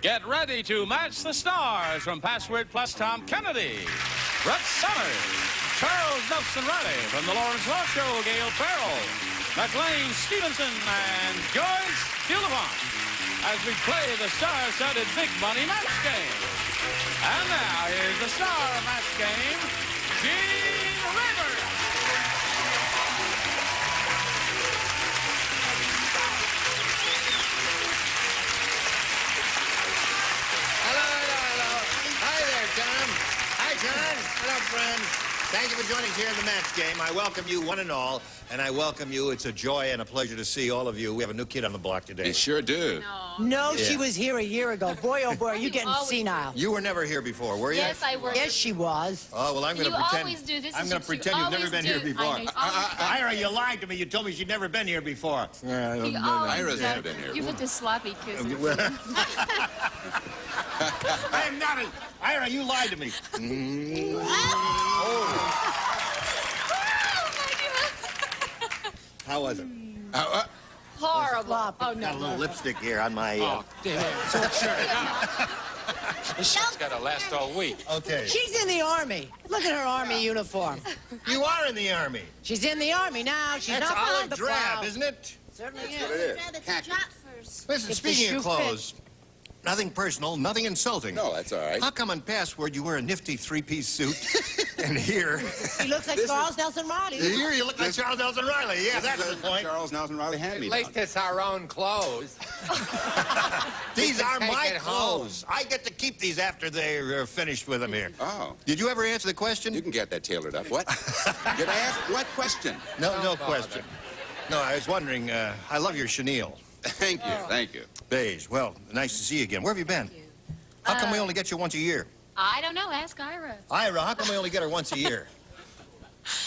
Get ready to match the stars from Password Plus Tom Kennedy, Brett Summers, Charles Nelson Riley, from the Lawrence Law Show, Gail Farrell, McLean Stevenson, and Joyce Gillivan, as we play the star-studded Big Money Match Game. And now, here's the star of Match Game, Gene Rayburn. Hello, friends. Thank you for joining us here in the Match Game. I welcome you, one and all, and I welcome you. It's a joy and a pleasure to see all of you. We have a new kid on the block today. You sure do. No, Yeah. she was here a year ago. Boy, oh boy, are you getting senile. You were never here before, were you? Yes, I were. Yes, she was. Oh, well, I'm going to pretend. Always do this. I'm going to pretend you've never been here before. Ira, you lied to me. You told me she'd never been here before. Ira's never been here. You put the sloppy kiss. I am not a... Ira, you lied to me. How was it? Horrible. Oh, no. Got a little lipstick here on my... This shit's got to last all week. Okay. She's in the Army. Look at her Army uniform. You are in the Army. She's in the Army now. She's That's not behind olive the drab, plow. isn't it? Certainly That's what is. it is. Rabbit's drop first. Listen, If the speaking shoe of clothes, nothing personal, nothing insulting. No, that's all right. How come on Password you wear a nifty three-piece suit, and here... He looks like Charles Nelson Riley. Here you look like Charles Nelson Riley. Yeah, that's the point. Charles Nelson Riley hand me. At least it's our own clothes. These are Take my it home. clothes. I get to keep these after they're finished with them here. Oh. Did you ever answer the question? You can get that tailored up. What? Did I ask what question? No question. No, I was wondering, I love your chenille. Thank you, thank you. Beige. Well, nice to see you again. Where have you been? How come we only get you once a year? I don't know. Ask Ira. Ira, how come we only get her once a year?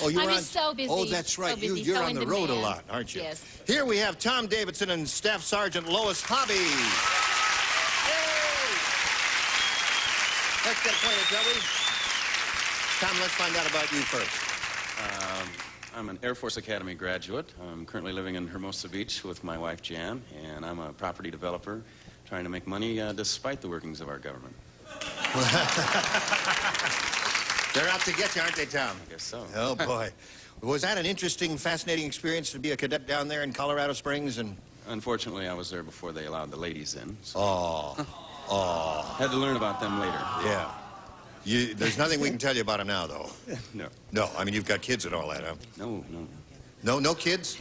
Oh, you're I'm on... just so busy. Oh, that's right. So busy, You're so on in the road a demand. lot, aren't you? Yes. Here we have Tom Davidson and Staff Sergeant Lois Hobby. Yay! Let's get acquainted, shall we? Tom, let's find out about you first. I'm an Air Force Academy graduate. I'm currently living in Hermosa Beach with my wife, Jan, and I'm a property developer trying to make money despite the workings of our government. They're out to get you, aren't they, Tom? I guess so. Oh, boy. Was that an interesting, fascinating experience to be a cadet down there in Colorado Springs? And Unfortunately, I was there before they allowed the ladies in. So Oh. had to learn about them later. Yeah. There's nothing we can tell you about them now, though. No. No, I mean, you've got kids and all that, huh? No, no. No kids?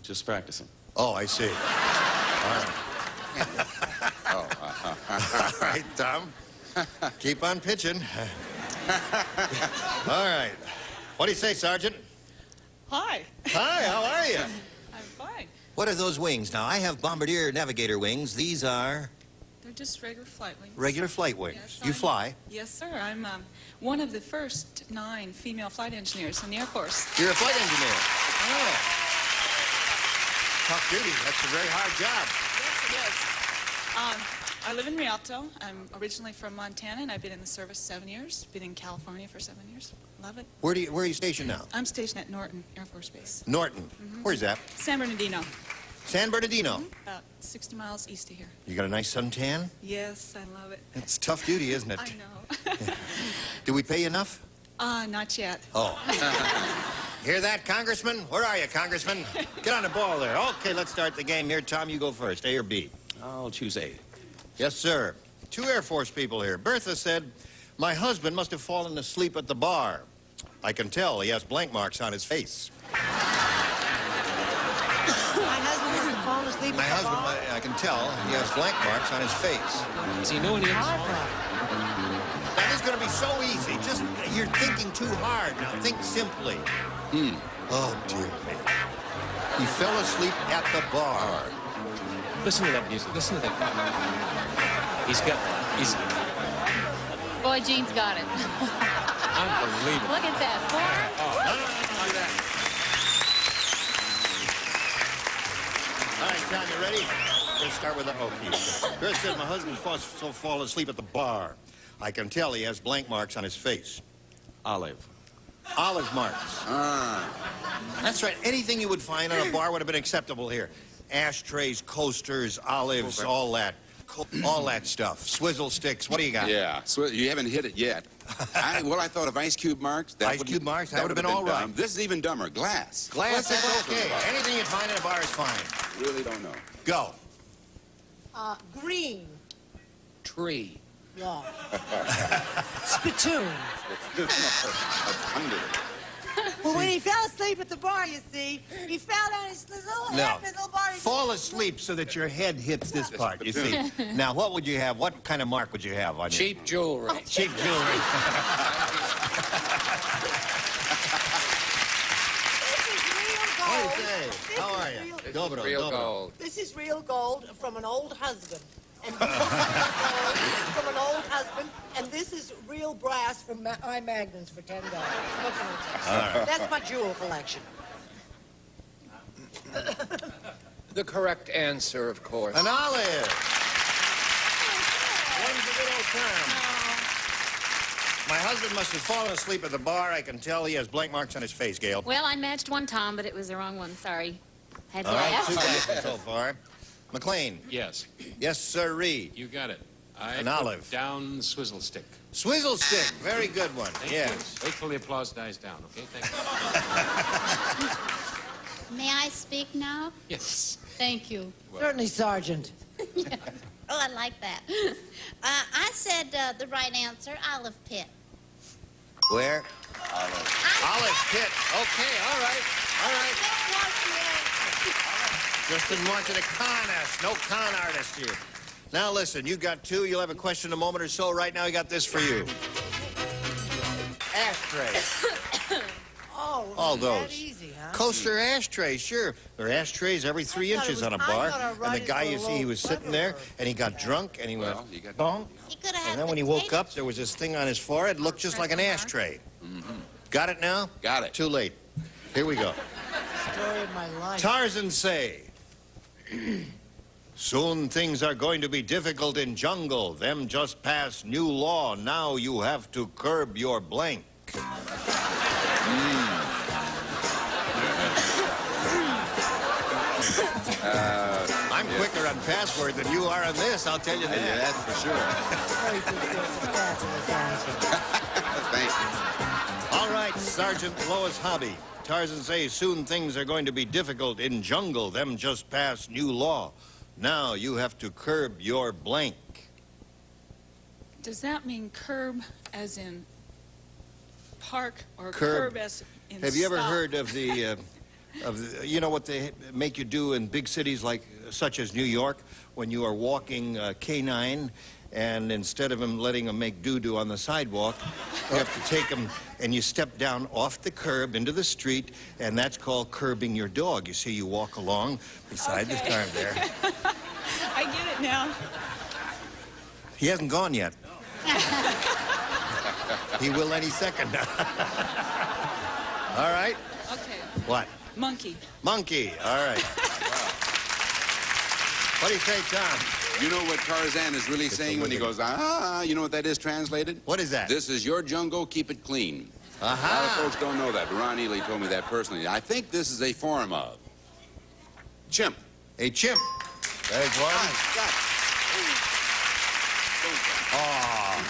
Just practicing. Oh, I see. All right. All right, Tom. Keep on pitching. All right. What do you say, Sergeant? Hi. Hi, how are you? I'm fine. What are those wings? Now, I have Bombardier Navigator wings. These are They're just regular flight wings. regular flight wings. Yes, You fly? Yes, sir. I'm one of the first 9 female flight engineers in the Air Force. You're a flight engineer. Oh. Tough duty. That's a very hard job. Yes, it is. I live in Rialto. I'm originally from Montana, and I've been in the service 7 years. Been in California for 7 years. Love it. Where are you stationed now? I'm stationed at Norton Air Force Base. Norton. Where's that? San Bernardino. San Bernardino. About 60 miles east of here. You got a nice suntan? Yes, I love it. It's tough duty, isn't it? I know. Do we pay you enough? Not yet. Oh. Hear that, Congressman? Where are you, Congressman? Get on the ball there. Okay, let's start the game here. Tom, you go first. A or B? I'll choose A. Yes, sir. 2 Air Force people here. Bertha said, my husband must have fallen asleep at the bar. I can tell. He has blank marks on his face. My husband must have fallen asleep My at the husband, bar. I can tell, he has blank marks on his face. Does he know any That is going to be so easy. Just, you're thinking too hard. Now, think simply. Oh, dear me. He fell asleep at the bar. Listen to that music. Listen to that. He's Boy, Gene's got it. unbelievable. Look at that. All right, Tom, you ready? Let's start with the okay. Chris said my husband fall asleep at the bar. I can tell he has blank marks on his face. Olive. Olive marks. That's right. Anything you would find on a bar would have been acceptable here. Ashtrays, coasters, olives, all that. all that stuff. Swizzle sticks. What do you got? Yeah, so you haven't hit it yet. I thought of ice cube marks. Ice cube marks? That would have been all right. dumb. This is even dumber. Glass. Glass What's is the okay. glass? Anything you find in a bar is fine. Really don't know. Go. Green. Tree. Yeah. Spittoon. Well, when he fell asleep at the bar, you see, he fell down his little head, his little body. Fall asleep so that your head hits this part, you see. Now, what would you have? What kind of mark would you have on you? Cheap jewelry. Cheap jewelry. What do you say? How are you? Dobro, Real dobro. gold. This is real gold from an old husband. And this is gold from an old husband. And this is real brass from my magnums for $10. Look at it. That's my jewel collection. The correct answer, of course. An olive. When's a good old term? My husband must have fallen asleep at the bar. I can tell he has blank marks on his face, Gail. Well, I matched one time, but it was the wrong one. Sorry. Had All right, glass. 2 glasses so far. McLean. Yes, Yes, sirree. you got it. An put olive. Down swizzle stick. Swizzle stick. Very good one. Thank Yes. you. Wait till the applause dies down, okay? Thank you. May I speak now? Yes. Thank you. Certainly, Sergeant. Oh, I like that. I said the right answer, olive pit. Where? Olive pit. Okay, all right. All right. Just didn't want you to con us. No con artist here. Now listen, you got 2. You'll have a question in a moment or so. Right now, I got this for you. Ashtray. Oh, All that those. easy, huh? Coaster ashtrays, sure. There are ashtrays every 3 I thought it inches was- on a I bar. thought our And the writers guy, were you a see, he little was sitting there, cleverer. and he got drunk, and he went, Well, you got- bonk. He could have had And then when he woke up, there was this thing on his forehead, looked just like an ashtray. Got it now? Got it. Too late. Here we go. Story of my life. Tarzan say, soon things are going to be difficult in jungle. Them just passed new law. Now you have to curb your blank. I'm quicker on password than you are on this, I'll tell you that. Yeah, that's for sure. Very good, fabulous answer. Thank you. All right, Sergeant Lois Hobby. Tarzan says soon things are going to be difficult in jungle. Them just passed new law. Now you have to curb your blank. Does that mean curb as in park or Curb. curb as in Have you ever stop? heard of the, you know what they make you do in big cities like, such as New York, when you are walking K9, and instead of him letting him make doo-doo on the sidewalk, you have to take him and you step down off the curb into the street, and that's called curbing your dog. You see, you walk along beside the Okay. car there. I get it now. He hasn't gone yet. He will any second. All right. Okay. What? Monkey. Monkey. All right. What do you say, Tom? You know what Tarzan is really saying when he goes, you know what that is translated? What is that? This is your jungle, keep it clean. A lot of Aha. folks don't know that, but Ron Ely told me that personally. I think this is a form of chimp. A chimp. There's one. Oh,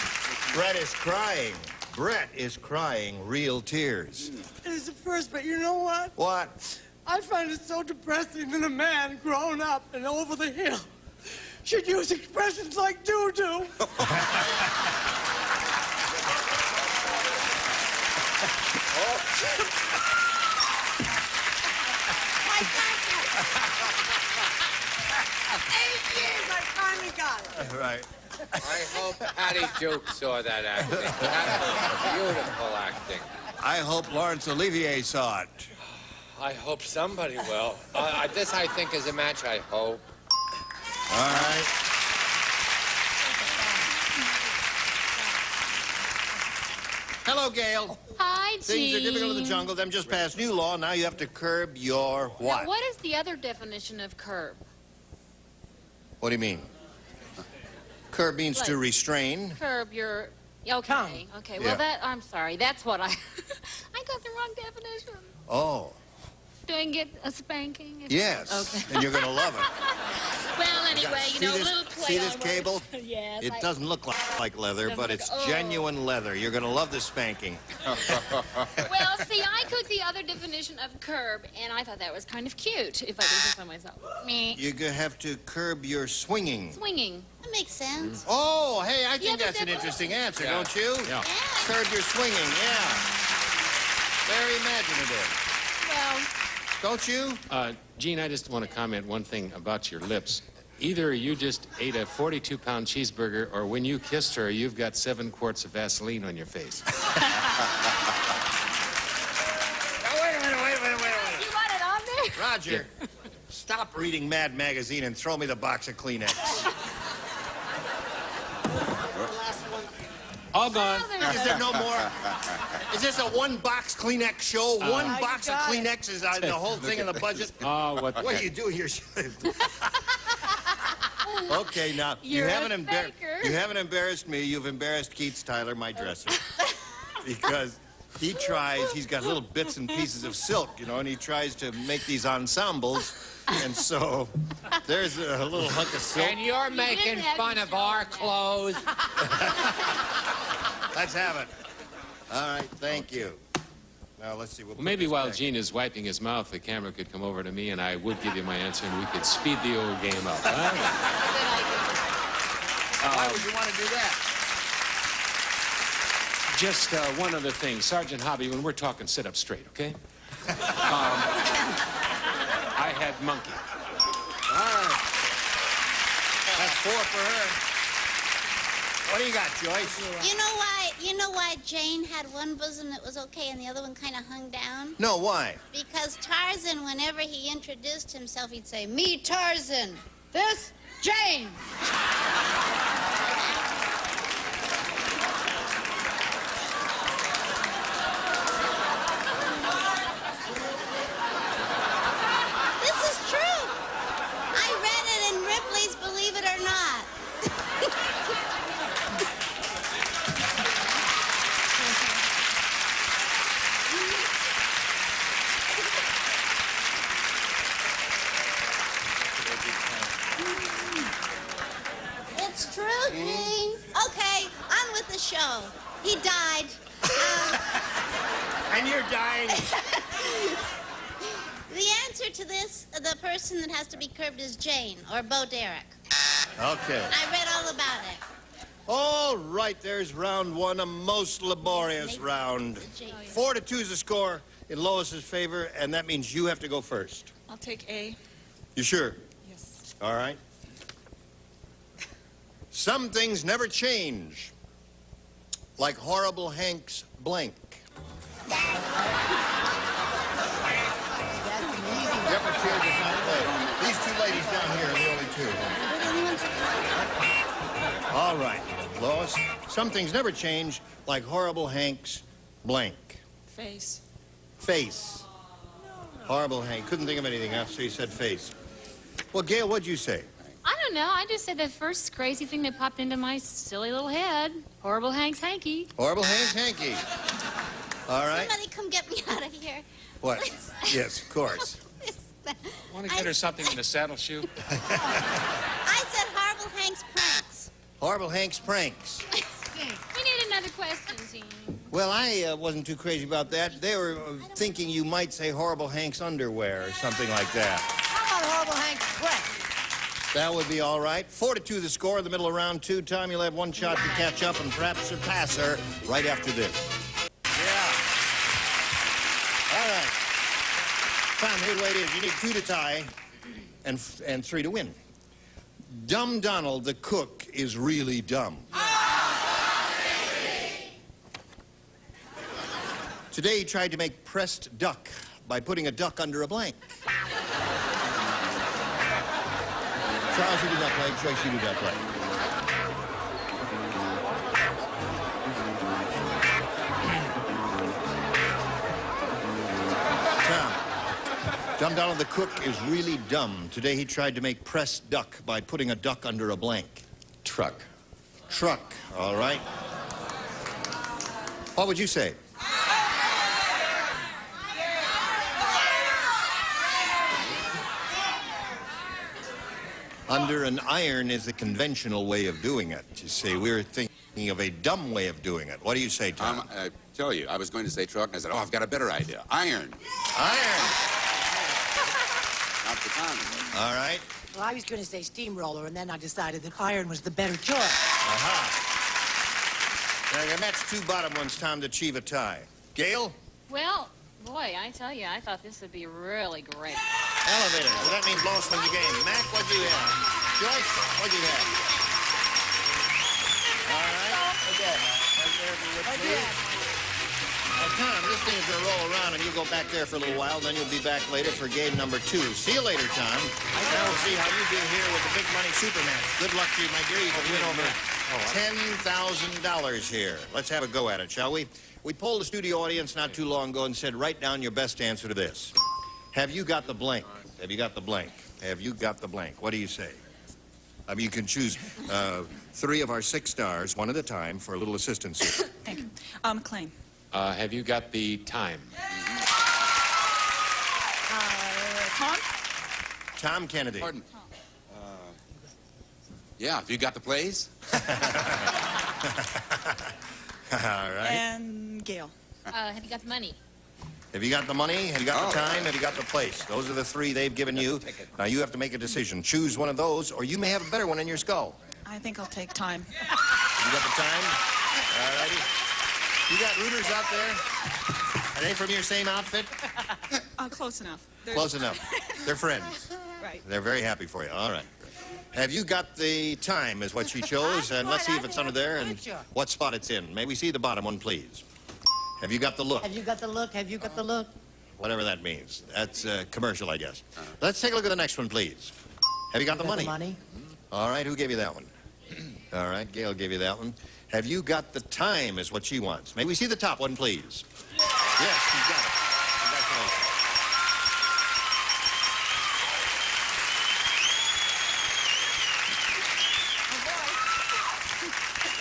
Brett is crying. Brett is crying real tears. It is the first, but you know what? What? I find it so depressing that a man grown up and over the hill should use expressions like doo-doo. I got you. 8 years, I finally got it. Right. I hope Patty Duke saw that acting. That was beautiful acting. I hope Laurence Olivier saw it. I hope somebody will. This, I think, is a match, I hope. All right. Hello, Gail. Hi, Gene. Things are difficult in the jungle. Them just passed new law. Now you have to curb your what? Now, what is the other definition of curb? What do you mean? Curb means to Like- restrain. Curb your... Okay. Tongue. Okay. Well, Yeah. that... I'm sorry. That's what I... I got the wrong definition. Oh. Do I get a spanking? Yes. Okay. And you're going to love it. Well, anyway, you know, a little play See on this words. cable? Yeah. It doesn't look like leather, but it's genuine leather. You're going to love the spanking. Well, see, I took the other definition of curb, and I thought that was kind of cute, if I do say so myself. Me. You're going to have to curb your swinging. Swinging. That makes sense. Oh, hey, I Yeah, think but that's an that- interesting answer, Yeah. don't you? Yeah. Curb your swinging, yeah. Very imaginative. Well, Don't you? Gene, I just want to comment one thing about your lips. Either you just ate a 42-pound cheeseburger, or when you kissed her, you've got 7 quarts of Vaseline on your face. Now, wait a minute. you want it on there? Roger, stop reading Mad Magazine and throw me the box of Kleenex. All gone. Is there no more? Is this a one-box Kleenex show? One box of Kleenex is the whole thing in the budget? Oh, what What are you doing here? Okay, now, you You're a haven't faker. embarrassed me. You've embarrassed Keats Tyler, my dresser. Because he tries, he's got little bits and pieces of silk, you know, and he tries to make these ensembles. And so there's a little hunk of silk. And you're making have fun to of show our that. clothes. Let's have it. All right, thank you. Now, let's see. We'll Well, maybe put this while back. Gene is wiping his mouth, the camera could come over to me, and I would give you my answer, and we could speed the old game up. Huh? Why would you want to do that? Just one other thing. Sergeant Hobby, when we're talking, sit up straight, okay? I had monkey. All right. That's 4 for her. What do you got, Joyce? You know why Jane had one bosom that was okay and the other one kind of hung down? No, why? Because Tarzan, whenever he introduced himself, he'd say, "Me, Tarzan. This, Jane." This is true. I read it in Ripley's Believe It or Not. It's true, Gene. Okay, on with the show. He died. And you're dying. The answer to this, the person that has to be curbed is Jane, or Bo Derek. Okay. I read all about it. All right, there's round 1, a most laborious round. 4-2 is the score in Lois's favor, and that means you have to go first. I'll take A. You sure? Yes. All right. Some things never change, like Horrible Hank's blank. That's an easy one. Yep, a chair does not play. These 2 ladies down here are the only 2. All right, Lois. Some things never change, like Horrible Hank's blank. Face. Face. Horrible Hank. Couldn't think of anything else, so he said face. Well, Gail, what'd you say? I don't know. I just said the first crazy thing that popped into my silly little head. Horrible Hank's hanky. Horrible Hank's hanky. All right. Somebody come get me out of here. What? Yes, of course. Want to get her something in the saddle shoe? I said Horrible Hank's pranks. Horrible Hank's pranks. We need another question, Gene. Well, I wasn't too crazy about that. They were thinking you might say Horrible Hank's underwear or something like that. How about Horrible Hank's breath? That would be all right. 4-2 the score in the middle of round 2. Tom, you'll have 1 shot to catch up and perhaps surpass her right after this. Yeah. All right. Tom, here's the way it is. You need 2 to tie and 3 to win. Dumb Donald, the cook, is really dumb. Today he tried to make pressed duck by putting a duck under a blank. Charles, you do duck leg. Joyce, you do duck leg. Tom, Dumb Donald the cook is really dumb. Today he tried to make pressed duck by putting a duck under a blank. Truck. Truck, all right. What would you say? Under an iron is the conventional way of doing it. You see, we're thinking of a dumb way of doing it. What do you say, Tom? I tell you, I was going to say truck, and I said, oh, I've got a better idea. Iron. Iron. Not the time. All right. Well, I was going to say steamroller, and then I decided that iron was the better choice. Now, you match two bottom ones, Tom, to achieve a tie. Gail? Well, boy, I tell you, I thought this would be really great. Elevator. So that means Lois wins the game. Mac, what'd you have? Joyce, what'd you have? All right. Okay. Right there, if you would, please. Tom, this thing's going to roll around, and you go back there for a little while, then you'll be back later for game number 2. See you later, Tom. Now we'll see how you do here with the big money super match. Good luck to you, my dear. You can win over $10,000 here. Let's have a go at it, shall we? We polled the studio audience not too long ago and said, write down your best answer to this. Have you got the blank? Have you got the blank? Have you got the blank? What do you say? I mean, you can choose 3 of our 6 stars, one at a time, for a little assistance here. Thank you. McLean. Have you got the time? Tom? Tom Kennedy. Pardon? Yeah, have you got the plays? All right. And Gail. Have you got the money? Have you got the money? Have you got the time? Have you got the place? Those are the 3 they've given you. Now you have to make a decision. Choose one of those, or you may have a better one in your skull. I think I'll take time. You got the time? All righty. You got rooters out there? Are they from your same outfit? Close enough. Close enough. They're friends. Right. They're very happy for you. All right. Have you got the time is what she chose, and let's see if it's under there and what spot it's in. May we see the bottom one, please? Have you got the look? Have you got the look? Have you got the look? Whatever that means. That's commercial, I guess. Let's take a look at the next one, please. Have you got the money? The money? All right, who gave you that one? All right, Gail gave you that one. Have you got the time is what she wants. May we see the top one, please? Yes, she's got it. Congratulations.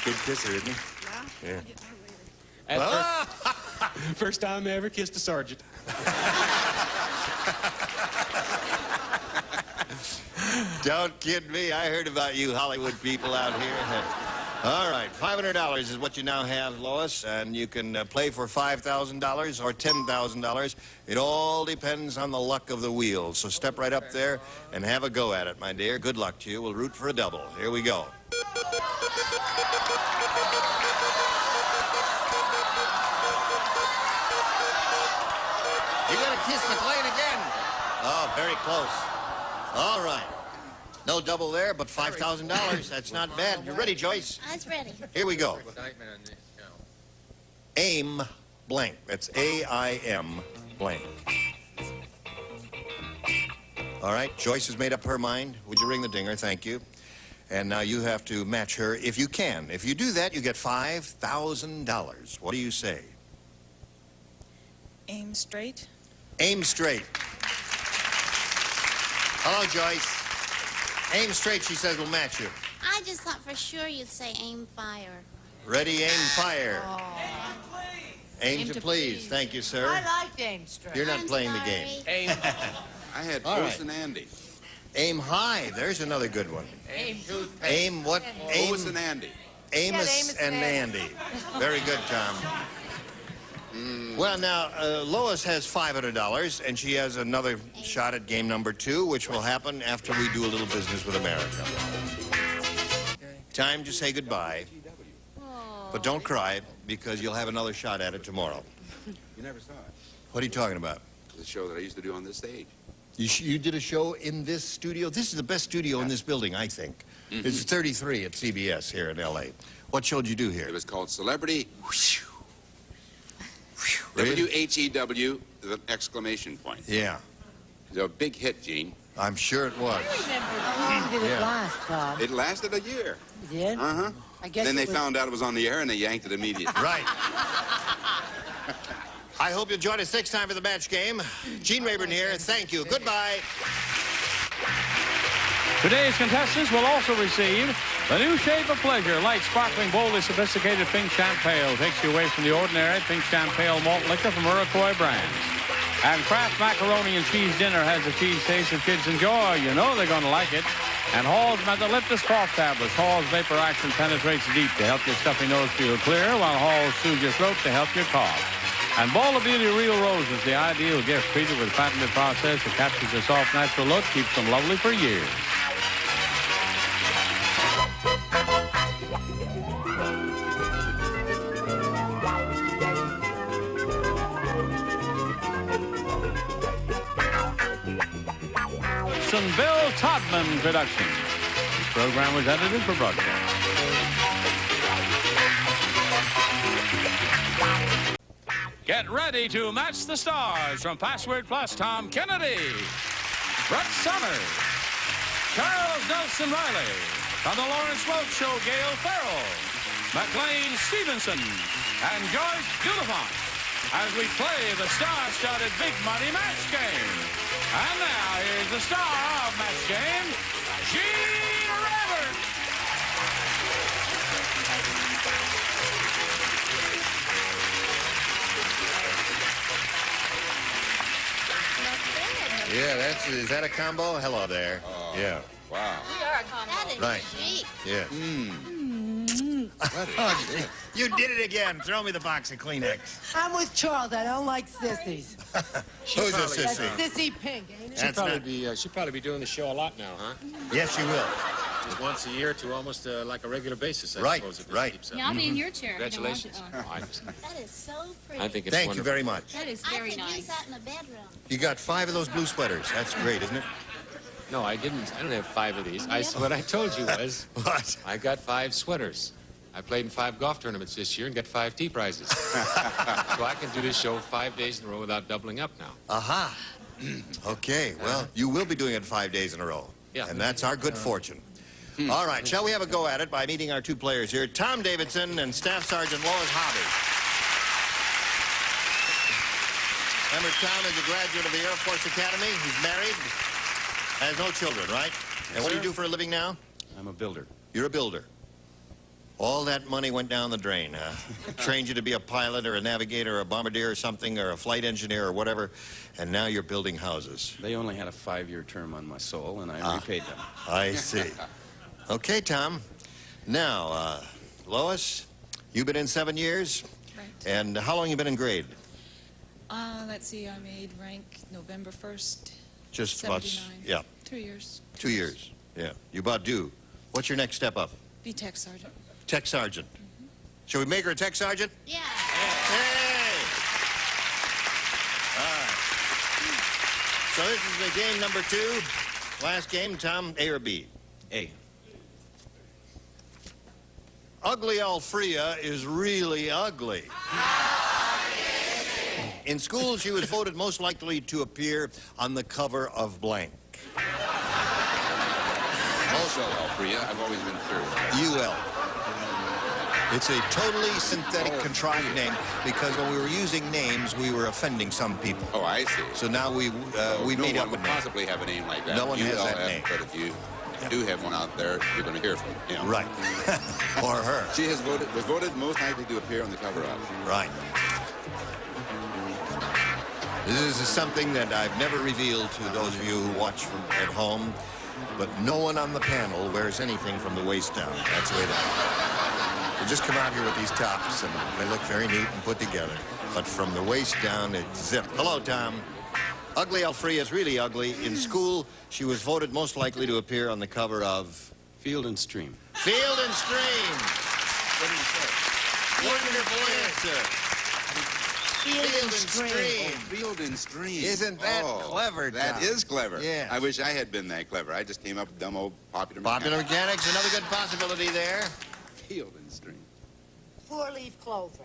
Good kisser, isn't he? Yeah. First time I ever kissed a sergeant. Don't kid me. I heard about you Hollywood people out here. All right, $500 is what you now have, Lois, and you can play for $5,000 or $10,000. It all depends on the luck of the wheel. So step right up there and have a go at it, my dear. Good luck to you. We'll root for a double. Here we go. You're going to kiss McLean again. Oh, very close. All right. No double there, but $5,000. That's not bad. You ready, Joyce? I was ready. Here we go. Aim blank. That's A-I-M blank. All right, Joyce has made up her mind. Would you ring the dinger? Thank you. And now you have to match her if you can. If you do that, you get $5,000. What do you say? Aim straight. Aim straight. Hello, Joyce. Aim straight, she says, will match you. I just thought for sure you'd say aim fire. Ready, aim, fire. Oh. Aim to please. Thank you, sir. I like aim straight. You're not I'm playing the sorry. game. Aim. I had All Bruce right. and Andy. Aim high. There's another good one. Aim Aim what? Aim. Bruce and Andy. Amos and Andy. Very good, Tom. Well, now, Lois has $500, and she has another shot at game number 2, which will happen after we do a little business with America. Time to say goodbye. But don't cry, because you'll have another shot at it tomorrow. You never saw it. What are you talking about? The show that I used to do on this stage. You did a show in this studio? This is the best studio in this building, I think. It's 33 at CBS here in L.A. What show did you do here? It was called Celebrity. Really? W-H-E-W, the exclamation point. Yeah, It was a big hit, Gene. I'm sure it was. I remember. How long did it last, Bob? It lasted a year. It did? Uh-huh. I guess Then they it was... found out it was on the air and they yanked it immediately. Right. I hope you'll join us next time for the match game. Gene Rayburn here. Thank you. Goodbye. Today's contestants will also receive the new Shave of Pleasure, light, sparkling, boldly sophisticated pink champagne. Takes you away from the ordinary pink champagne malt liquor from Iroquois brands. And Kraft Macaroni and Cheese Dinner has the cheese taste that kids enjoy. You know they're going to like it. And Hall's Methyleptus cough tablets. Hall's vapor action penetrates deep to help your stuffy nose feel clear, while Hall soothes your throat to help your cough. And Bowl of Beauty Real Roses, the ideal gift treated with a patented process that captures a soft, natural look, keeps them lovely for years. Bill Todman production. This program was edited for broadcast. Get ready to match the stars from Password Plus. Tom Kennedy, Brett Summers, Charles Nelson Riley, from the Lawrence Welk Show, Gail Farrell, McLean Stevenson, and George Dulafont, as we play the star-studded Big Money Match Game. And now, here's the star of Match Game, Gene Roberts. Yeah, is that a combo? Hello there. Yeah. Wow. We are a combo. That is Right. chic. Yeah. You did it again. Throw me the box of Kleenex. I'm with Charles. I don't like sissies. Who's a That's sissy? sissy pink, ain't it? She'll probably be doing the show a lot now, huh? Yes, you will. Just once a year to almost like a regular basis, I Right, suppose. If right. Keeps up. Yeah, I'll be in your chair. if you don't want Congratulations. to. Oh, I understand. That is so pretty. I think it's Thank you wonderful. very much. That is I very could use nice. that in the bedroom. You got 5 of those blue sweaters. That's great, isn't it? No, I didn't. I don't have 5 of these. What I told you was What? I got 5 sweaters. I played in 5 golf tournaments this year and got 5 tea prizes. So I can do this show 5 days in a row without doubling up now. Aha. Okay, well, you will be doing it 5 days in a row. Yeah. And that's our good fortune. All right, shall we have a go at it by meeting our 2 players here, Tom Davidson and Staff Sergeant Lois Hobby. Remember, Tom is a graduate of the Air Force Academy. He's married, has no children, right? And what do you do for a living now? I'm a builder. You're a builder. All that money went down the drain, huh? Trained you to be a pilot or a navigator or a bombardier or something or a flight engineer or whatever, and now you're building houses. They only had a 5-year term on my soul, and I repaid them. I see. Okay, Tom. Now, Lois, you've been in 7 years? Right. And how long you been in grade? Let's see, I made rank November 1st, Just about, 79. yeah, 2 years. 2 years. Yeah, you about due. What's your next step up? Be tech sergeant. Tech sergeant. Shall we make her a tech sergeant? Yeah. Hey! All right. So this is the game number 2. Last game, Tom, A or B? A. Ugly Alfrea is really ugly. In school, she was voted most likely to appear on the cover of blank. Also, Alfrea, I've always been curious. UL. It's a totally synthetic, contrived name because when we were using names, we were offending some people. Oh, I see. So now we made no up one a would name. possibly have a name like that. No one has that ULF, name. But if you do have one out there, you're going to hear from him. Right. Or her. She was voted most likely to appear on the cover of. Right. This is something that I've never revealed to those of you who watch from at home, but no one on the panel wears anything from the waist down. That's the way they just come out here with these tops, and they look very neat and put together. But from the waist down, it's zipped. Hello, Tom. Ugly Alfrea is really ugly. In school, she was voted most likely to appear on the cover of Field and Stream. Field and Stream. What did he say? Wonderful answer. Field and Stream. Field and Stream. Isn't that clever, That Tom? is clever. Yeah. I wish I had been that clever. I just came up with dumb old popular Popular Mechanics, another good possibility there. Field and Stream. 4-leaf clover.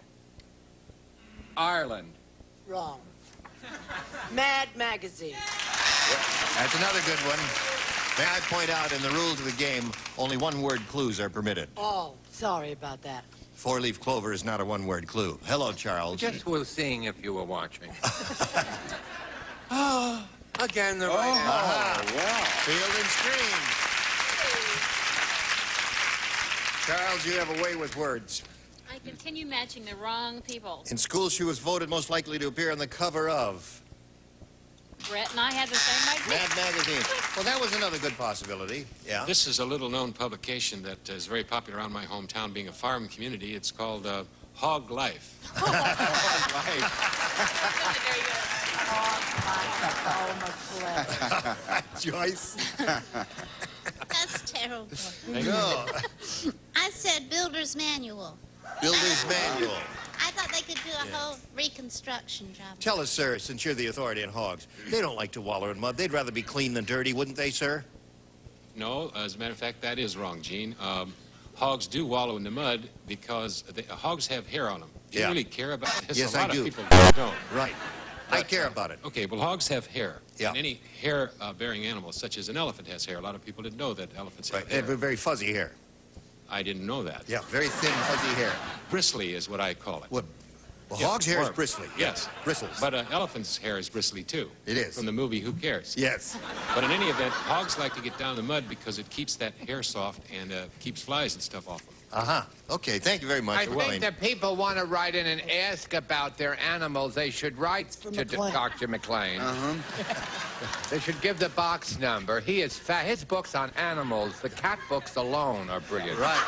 Ireland. Wrong. Mad Magazine. That's another good one. May I point out, in the rules of the game, only one-word clues are permitted. Oh, sorry about that. 4-leaf clover is not a one-word clue. Hello, Charles. Just was seeing if you were watching. Oh, again the right answer. Aha. Wow. Field and Stream. Charles, you have a way with words. I continue matching the wrong people. In school, she was voted most likely to appear on the cover of Brett and I had the same idea. Mad Magazine. Well, that was another good possibility. Yeah. This is a little-known publication that is very popular around my hometown, being a farm community. It's called Hog Life. Joyce. That's terrible. No. I said Builder's Manual. Builder's Manual. I thought they could do a whole reconstruction job. Tell us, sir, since you're the authority on hogs, they don't like to wallow in mud. They'd rather be clean than dirty, wouldn't they, sir? No, as a matter of fact, that is wrong, Gene. Hogs do wallow in the mud because hogs have hair on them. Do you really care about this? Yes, a lot I do. Of people don't. Right. I care about it. Okay, well, hogs have hair. Yeah. And any hair-bearing animal, such as an elephant, has hair. A lot of people didn't know that elephants have Right. hair. They have very fuzzy hair. I didn't know that. Yeah, very thin, fuzzy hair. Bristly is what I call it. Well, Yeah, hog's hair is or- bristly. Yes. Bristles. But an elephant's hair is bristly, too. It is. From the movie Who Cares? Yes. But in any event, hogs like to get down in the mud because it keeps that hair soft and keeps flies and stuff off them. Uh-huh. Okay, thank you very much. I think that people want to write in and ask about their animals. They should write to Dr. McLean. They should give the box number. He is fat. His books on animals, the cat books alone, are brilliant. Right.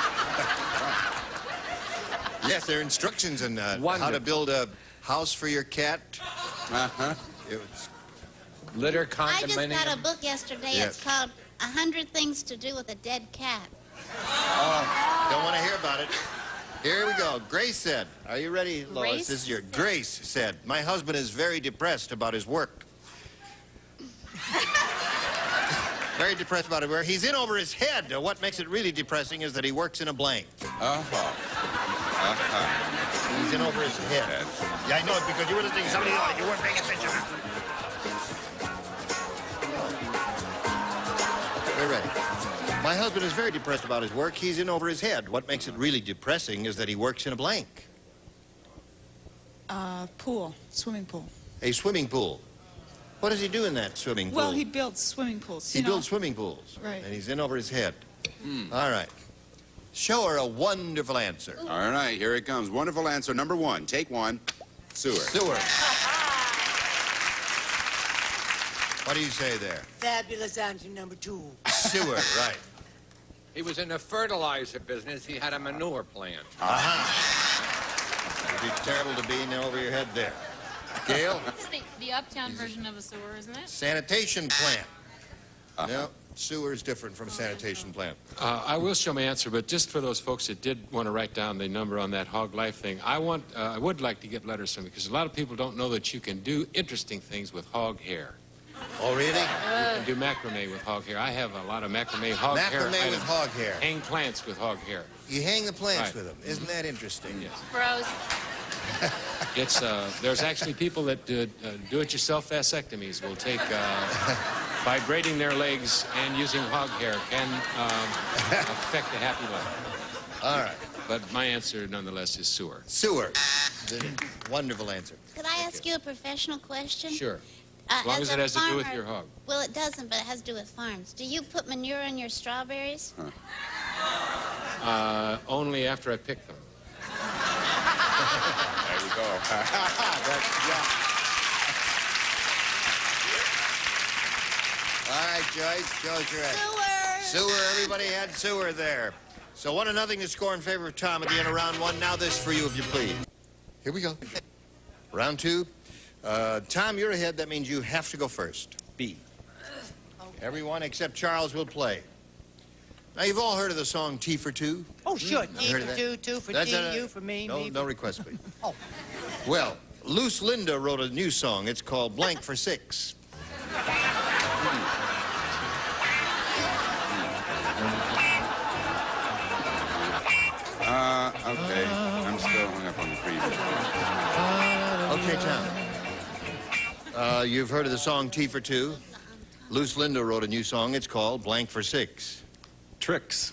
Yes, there are instructions on how to build a house for your cat. Uh-huh. Litter I just condominium. got a book yesterday. Yes. It's called 100 Things to Do with a Dead Cat. Oh, don't want to hear about it. Here we go. Grace said, are you ready, Lois? Grace This is your Grace said, my husband is very depressed about his work. Very depressed about his work. He's in over his head. What makes it really depressing is that he works in a blank. He's in over his head. Yeah, I know it because you were listening to somebody else. You weren't paying attention. We're ready. My husband is very depressed about his work. He's in over his head. What makes it really depressing is that he works in a blank. Pool, swimming pool. A swimming pool. What does he do in that swimming pool? Well, he builds swimming pools. He builds swimming pools. Right. And he's in over his head. All right. Show her a wonderful answer. All right, here it comes. Wonderful answer number one. Take one. Sewer. Sewer. What do you say there? Fabulous answer number 2. Sewer, right. He was in the fertilizer business. He had a manure plant. It'd be terrible to be in over your head there. Gail? This is the uptown version of a sewer, isn't it? Sanitation plant. No, sewer is different from a sanitation plant. I will show my answer, but just for those folks that did want to write down the number on that hog life thing, I would like to get letters from you because a lot of people don't know that you can do interesting things with hog hair. Oh, really? You can do macrame with hog hair. I have a lot of macrame hog hair. Macrame with items. hog hair. Hang plants with hog hair. You hang the plants Right. with them. Isn't that interesting? Yes. Bros. It's there's actually people that do-it-yourself vasectomies will take by braiding their legs and using hog hair can affect a happy life. All right. But my answer, nonetheless, is sewer. Sewer. Wonderful answer. Could I ask you a professional question? Sure. As long as it has to do with your hog. Well, it doesn't, but it has to do with farms. Do you put manure on your strawberries? Only after I pick them. There you go. All right, Joyce. Joyce, you're right. Sewer! Sewer. Everybody had sewer there. So 1-0 to score in favor of Tom at the end of round 1. Now this for you, if you please. Here we go. Round 2. Tom, you're ahead. That means you have to go first. B. Everyone except Charles will play. Now, you've all heard of the song T for Two? Oh, sure. T heard for of that? 2, 2 for That's T, a- U for me, No, me no for... request, please. Oh. Well, Loose Linda wrote a new song. It's called Blank for Six. Okay. I'm still hung up on the previous one. Okay, Tom. You've heard of the song T for Two? Loose Linda wrote a new song. It's called Blank for Six. Tricks.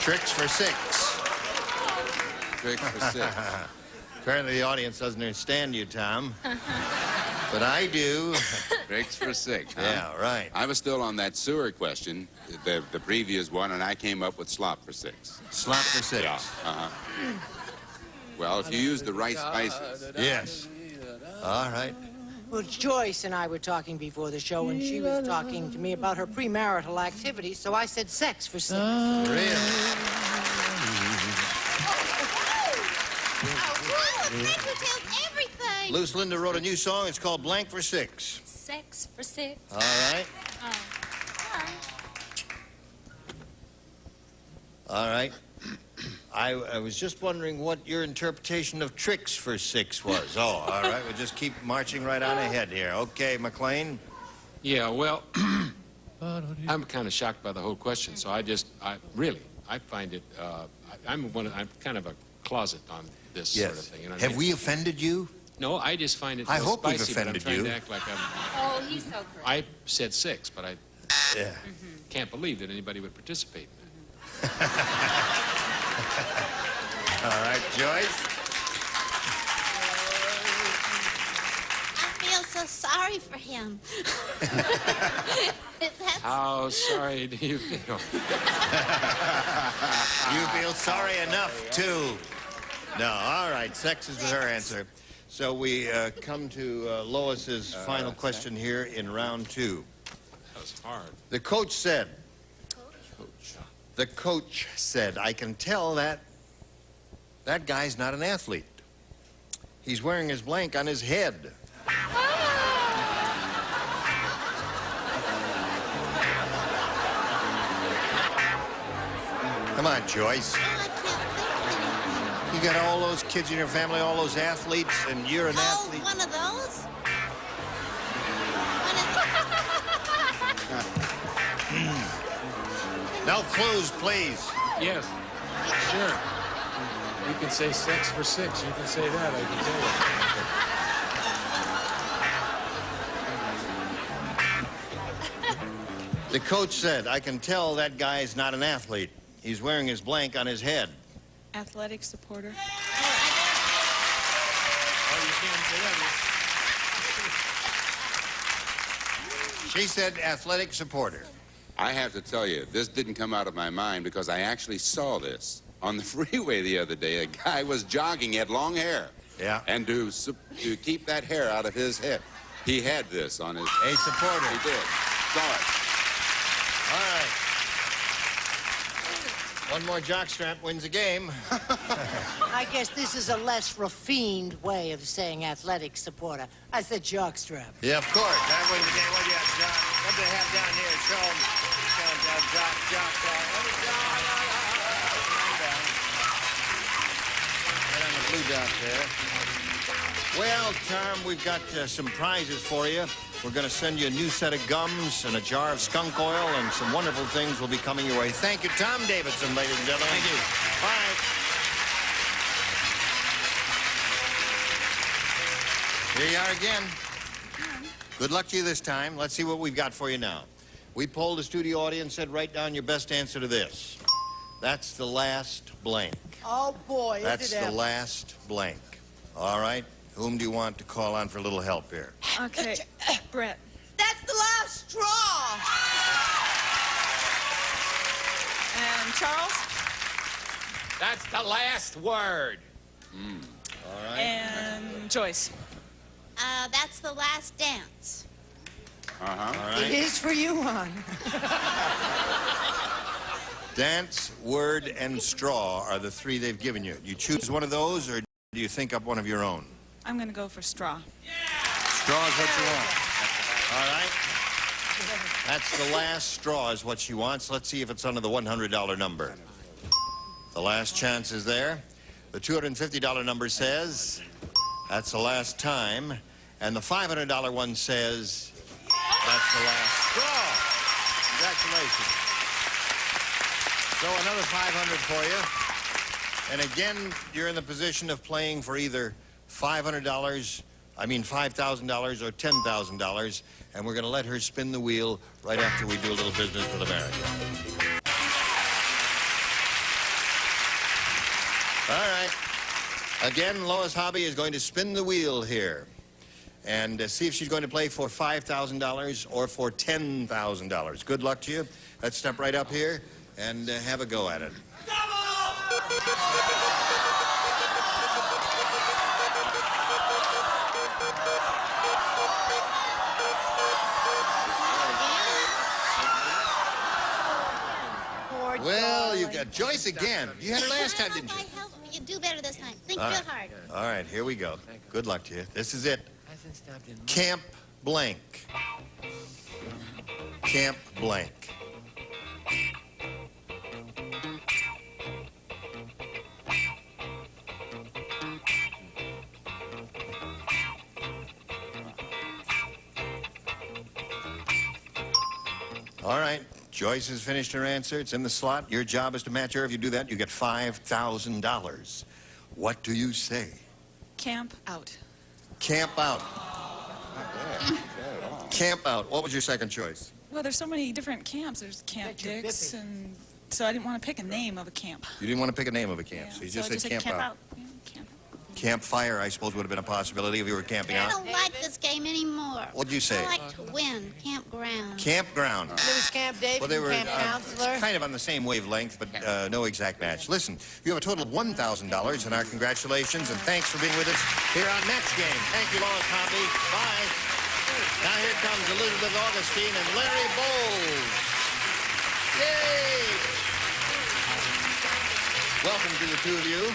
Tricks for Six. Trick for 6. Apparently the audience doesn't understand you, Tom. But I do. Tricks for 6. Huh? Yeah, right. I was still on that sewer question, the previous one, and I came up with slop for 6. Slop for Six. Yeah. Well, if you use the right spices. Yes. All right. Well, Joyce and I were talking before the show, and she was talking to me about her premarital activity, so I said sex for sex. Really? Edward tells everything. Loose Linda wrote a new song. It's called Blank for Six. Sex for six. All right. Oh. All right. I was just wondering what your interpretation of tricks for six was. Oh, all right. We'll just keep marching right on ahead here. Okay, McLean. Yeah, well, I'm kind of shocked by the whole question, so I find it, I'm kind of a closet on this sort of thing. You know what I Have mean? we offended you? No, I just find it I so hope we've spicy, but I'm offended trying you. to act like I'm... Oh, he's so great. I said six, but I Yeah. can't believe that anybody would participate in that. All right, Joyce. I feel so sorry for him. How sorry do you feel? You feel sorry enough, too. No, all right. Sex is her answer. So we come to Lois's final question here in round two. That was hard. The coach said, I can tell that guy's not an athlete. He's wearing his blank on his head. Come on, Joyce. You got all those kids in your family, all those athletes, and you're an athlete. One of those? No clues, please. Yes, sure. You can say sex for six. You can say that, I can tell you. The coach said, I can tell that guy's not an athlete. He's wearing his blank on his head. Athletic supporter. Oh, you can't say that. She said athletic supporter. I have to tell you, this didn't come out of my mind because I actually saw this. On the freeway the other day, a guy was jogging, he had long hair. Yeah. And to keep that hair out of his head, he had this on his... A supporter. He did. Saw it. All right. One more jockstrap wins the game. I guess this is a less refined way of saying athletic supporter. I said jockstrap. Yeah, of course. That wins the game. What do you have, John? What do they have down here? Show them. Right on the blue dot there. Well, Tom, we've got some prizes for you. We're going to send you a new set of gums and a jar of skunk oil, and some wonderful things will be coming your way. Thank you, Tom Davidson, ladies and gentlemen. Thank you. Bye. Here you are again. Good luck to you this time. Let's see what we've got for you now. We polled the studio audience, said write down your best answer to this. That's the last blank. Oh, boy, is That's it the ever. last blank. All right? Whom do you want to call on for a little help here? Okay, Brett. That's the last straw. And Charles. That's the last word. All right. And Joyce. That's the last dance. All It right. is for you, hon. Dance, word, and straw are the three they've given you. You choose one of those, or do you think up one of your own? I'm going to go for straw. Straw is what you want. All right. That's the last straw is what she wants. Let's see if it's under the $100 number. The last chance is there. The $250 number says that's the last time. And the $500 one says that's the last straw. Congratulations. So another $500 for you. And again, you're in the position of playing for either $5,000 or $10,000, and we're going to let her spin the wheel right after we do a little business with America. All right. Again, Lois Hobby is going to spin the wheel here and see if she's going to play for $5,000 or for $10,000. Good luck to you. Let's step right up here and have a go at it. Well, you got Joyce again. You had her last time, didn't you? I help you do better this time. Think real hard. All right, here we go. Good luck to you. This is it. Camp blank. Camp blank. All right, Joyce has finished her answer. It's in the slot. Your job is to match her. If you do that, you get $5,000. What do you say? Camp out. Camp out. Camp out. What was your second choice? Well, there's so many different camps. There's Camp Dix, and so I didn't want to pick a name of a camp. You didn't want to pick a name of a camp, Yeah, so you just said camp camp out. Yeah, camp out. Campfire, I suppose, would have been a possibility if you were camping I out. don't like this game anymore. What'd you say? I like to win. Campground. Campground. There was Camp David, Well, they were Camp Counselor. kind of on the same wavelength, but no exact match. Listen, you have a total of $1,000, and our congratulations, and thanks for being with us here on Match Game. Thank you, Lois Pompey. Bye. Now here comes Elizabeth Augustine and Larry Bowles. Yay! Welcome to the two of you.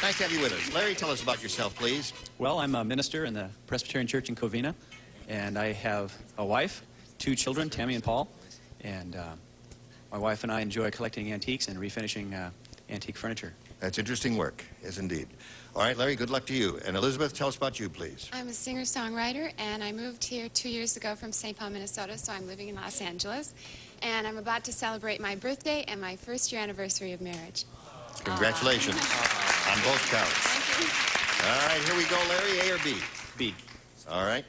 Nice to have you with us. Larry, tell us about yourself, please. Well, I'm a minister in the Presbyterian Church in Covina, and I have a wife, 2 children, Tammy and Paul, and my wife and I enjoy collecting antiques and refinishing antique furniture. That's interesting work. Yes, indeed. All right, Larry, good luck to you. And Elizabeth, tell us about you, please. I'm a singer-songwriter, and I moved here 2 years ago from St. Paul, Minnesota, so I'm living in Los Angeles. And I'm about to celebrate my birthday and my first-year anniversary of marriage. Congratulations on both counts. All right, here we go, Larry. A or B? B. All right.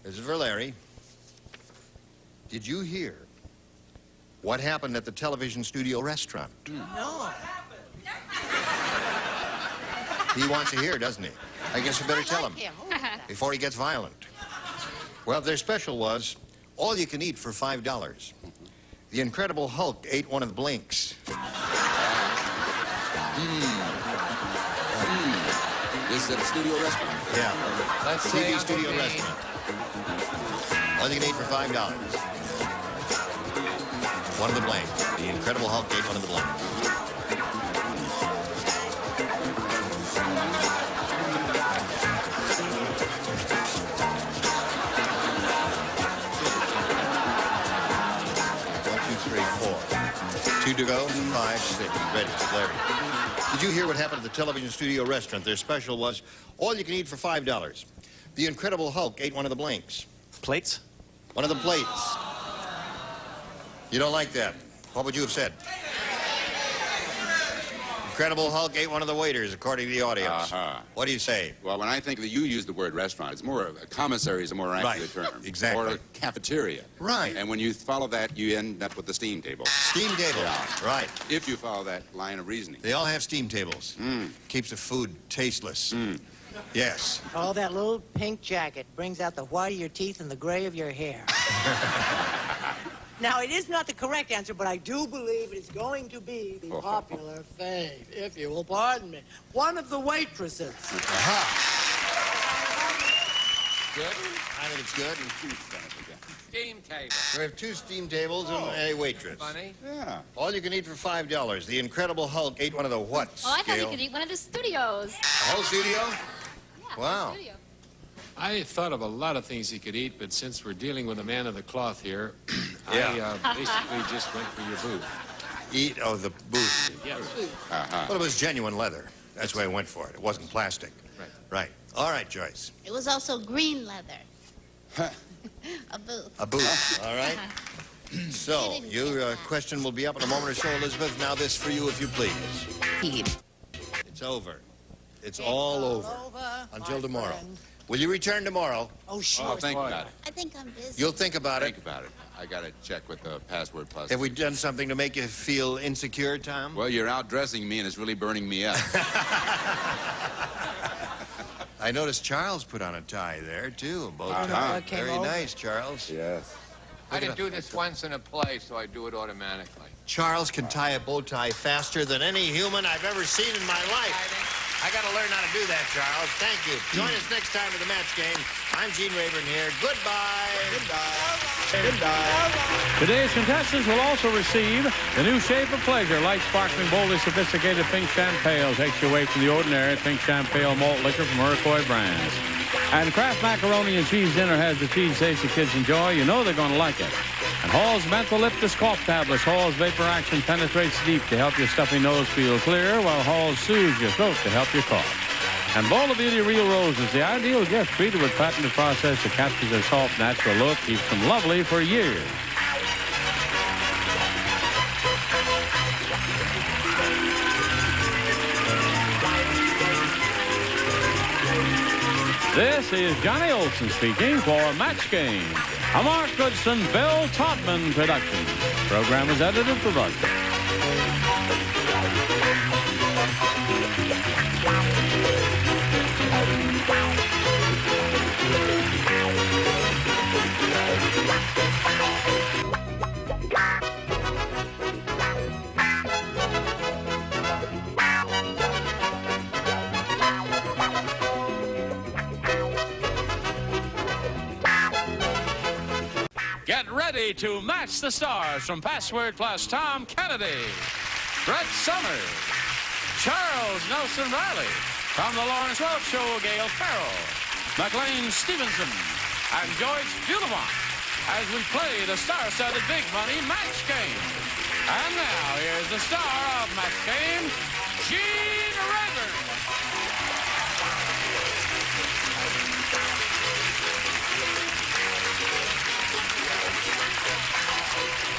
This is for Larry. Did you hear what happened at the television studio restaurant? No. He wants to hear, doesn't he? I guess we better tell him before he gets violent. Well, their special was all you can eat for $5. The Incredible Hulk ate one of the blinks. This is at a studio restaurant. Yeah. Let's The say TV Uncle studio Dean. restaurant. All you can eat for $5. One of the blanks. The Incredible Hulk ate one of the blanks. One, two, three, four. 2 to go, 5, 6. Ready, Larry. Did you hear what happened at the television studio restaurant? Their special was all you can eat for $5. The Incredible Hulk ate one of the blanks. Plates? One of the plates. You don't like that. What would you have said? Incredible Hulk ate one of the waiters, according to the audience. What do you say? Well, when I think that you use the word restaurant, it's more a commissary is a more accurate term. Exactly. Or a cafeteria. Right. And when you follow that, you end up with the steam table. Steam table. Yeah. Right. If you follow that line of reasoning. They all have steam tables. Keeps the food tasteless. Yes. Oh, that little pink jacket brings out the white of your teeth and the gray of your hair. Now, it is not the correct answer, but I do believe it is going to be the popular fave, if you will pardon me. One of the waitresses. Aha. Good. I think it's good. Steam table. We have 2 steam tables and a waitress. Funny. Yeah. All you can eat for $5. The Incredible Hulk ate one of the what? Oh, I thought you Gail? could eat one of the studios. The whole studio? Yeah, Wow. Studio. I thought of a lot of things he could eat, but since we're dealing with a man of the cloth here, Yeah. I basically just went for your booth. Eat, oh, the booth. Yes. Well, it was genuine leather. That's why I went for it. It wasn't plastic. Right. Right. All right, Joyce. It was also green leather. A booth. A booth. All right. So, your question will be up in a moment or so, Elizabeth. Now this for you, if you please. It's over. It's all over. Until tomorrow. Will you return tomorrow? Oh, sure. I'll think about it. I think I'm busy. You'll think about it. Think about it. I got to check with the password plus. Have we done something to make you feel insecure, Tom? Well, you're outdressing me, and it's really burning me up. I noticed Charles put on a tie there, too. A bow tie. Okay, Very well. nice, Charles. Yes. I didn't do this once in a play, so I do it automatically. Charles can tie a bow tie faster than any human I've ever seen in my life. I I got to learn how to do that, Charles. Thank you. Join us next time for the match game. I'm Gene Rayburn here. Goodbye. Goodbye. Goodbye. Today's contestants will also receive the new Shape of Pleasure, light, sparkling, boldly sophisticated pink champagne. Takes you away from the ordinary pink champagne malt liquor from Iroquois brands. And Kraft Macaroni and Cheese Dinner has the cheese taste the kids enjoy. You know they're going to like it. And Hall's Mentholyptus Cough Tablets. Hall's Vapor Action penetrates deep to help your stuffy nose feel clear, while Hall's soothes your throat to help you cough. And Bowl of Beauty Real Roses, the ideal gift treated with patented process that captures their soft, natural look, keeps them lovely for years. This is Johnny Olson speaking for Match Game, a Mark Goodson, Bill Todman production. Program is edited for broadcast. Get ready to match the stars from Password Plus: Tom Kennedy, Brett Summers, Charles Nelson Riley, from the Lawrence Welk Show, Gail Farrell, McLean Stevenson, and George Beaumont as we play the star-studded Big Money Match Game. And now, here's the star of Match Game, Gene Rayburn.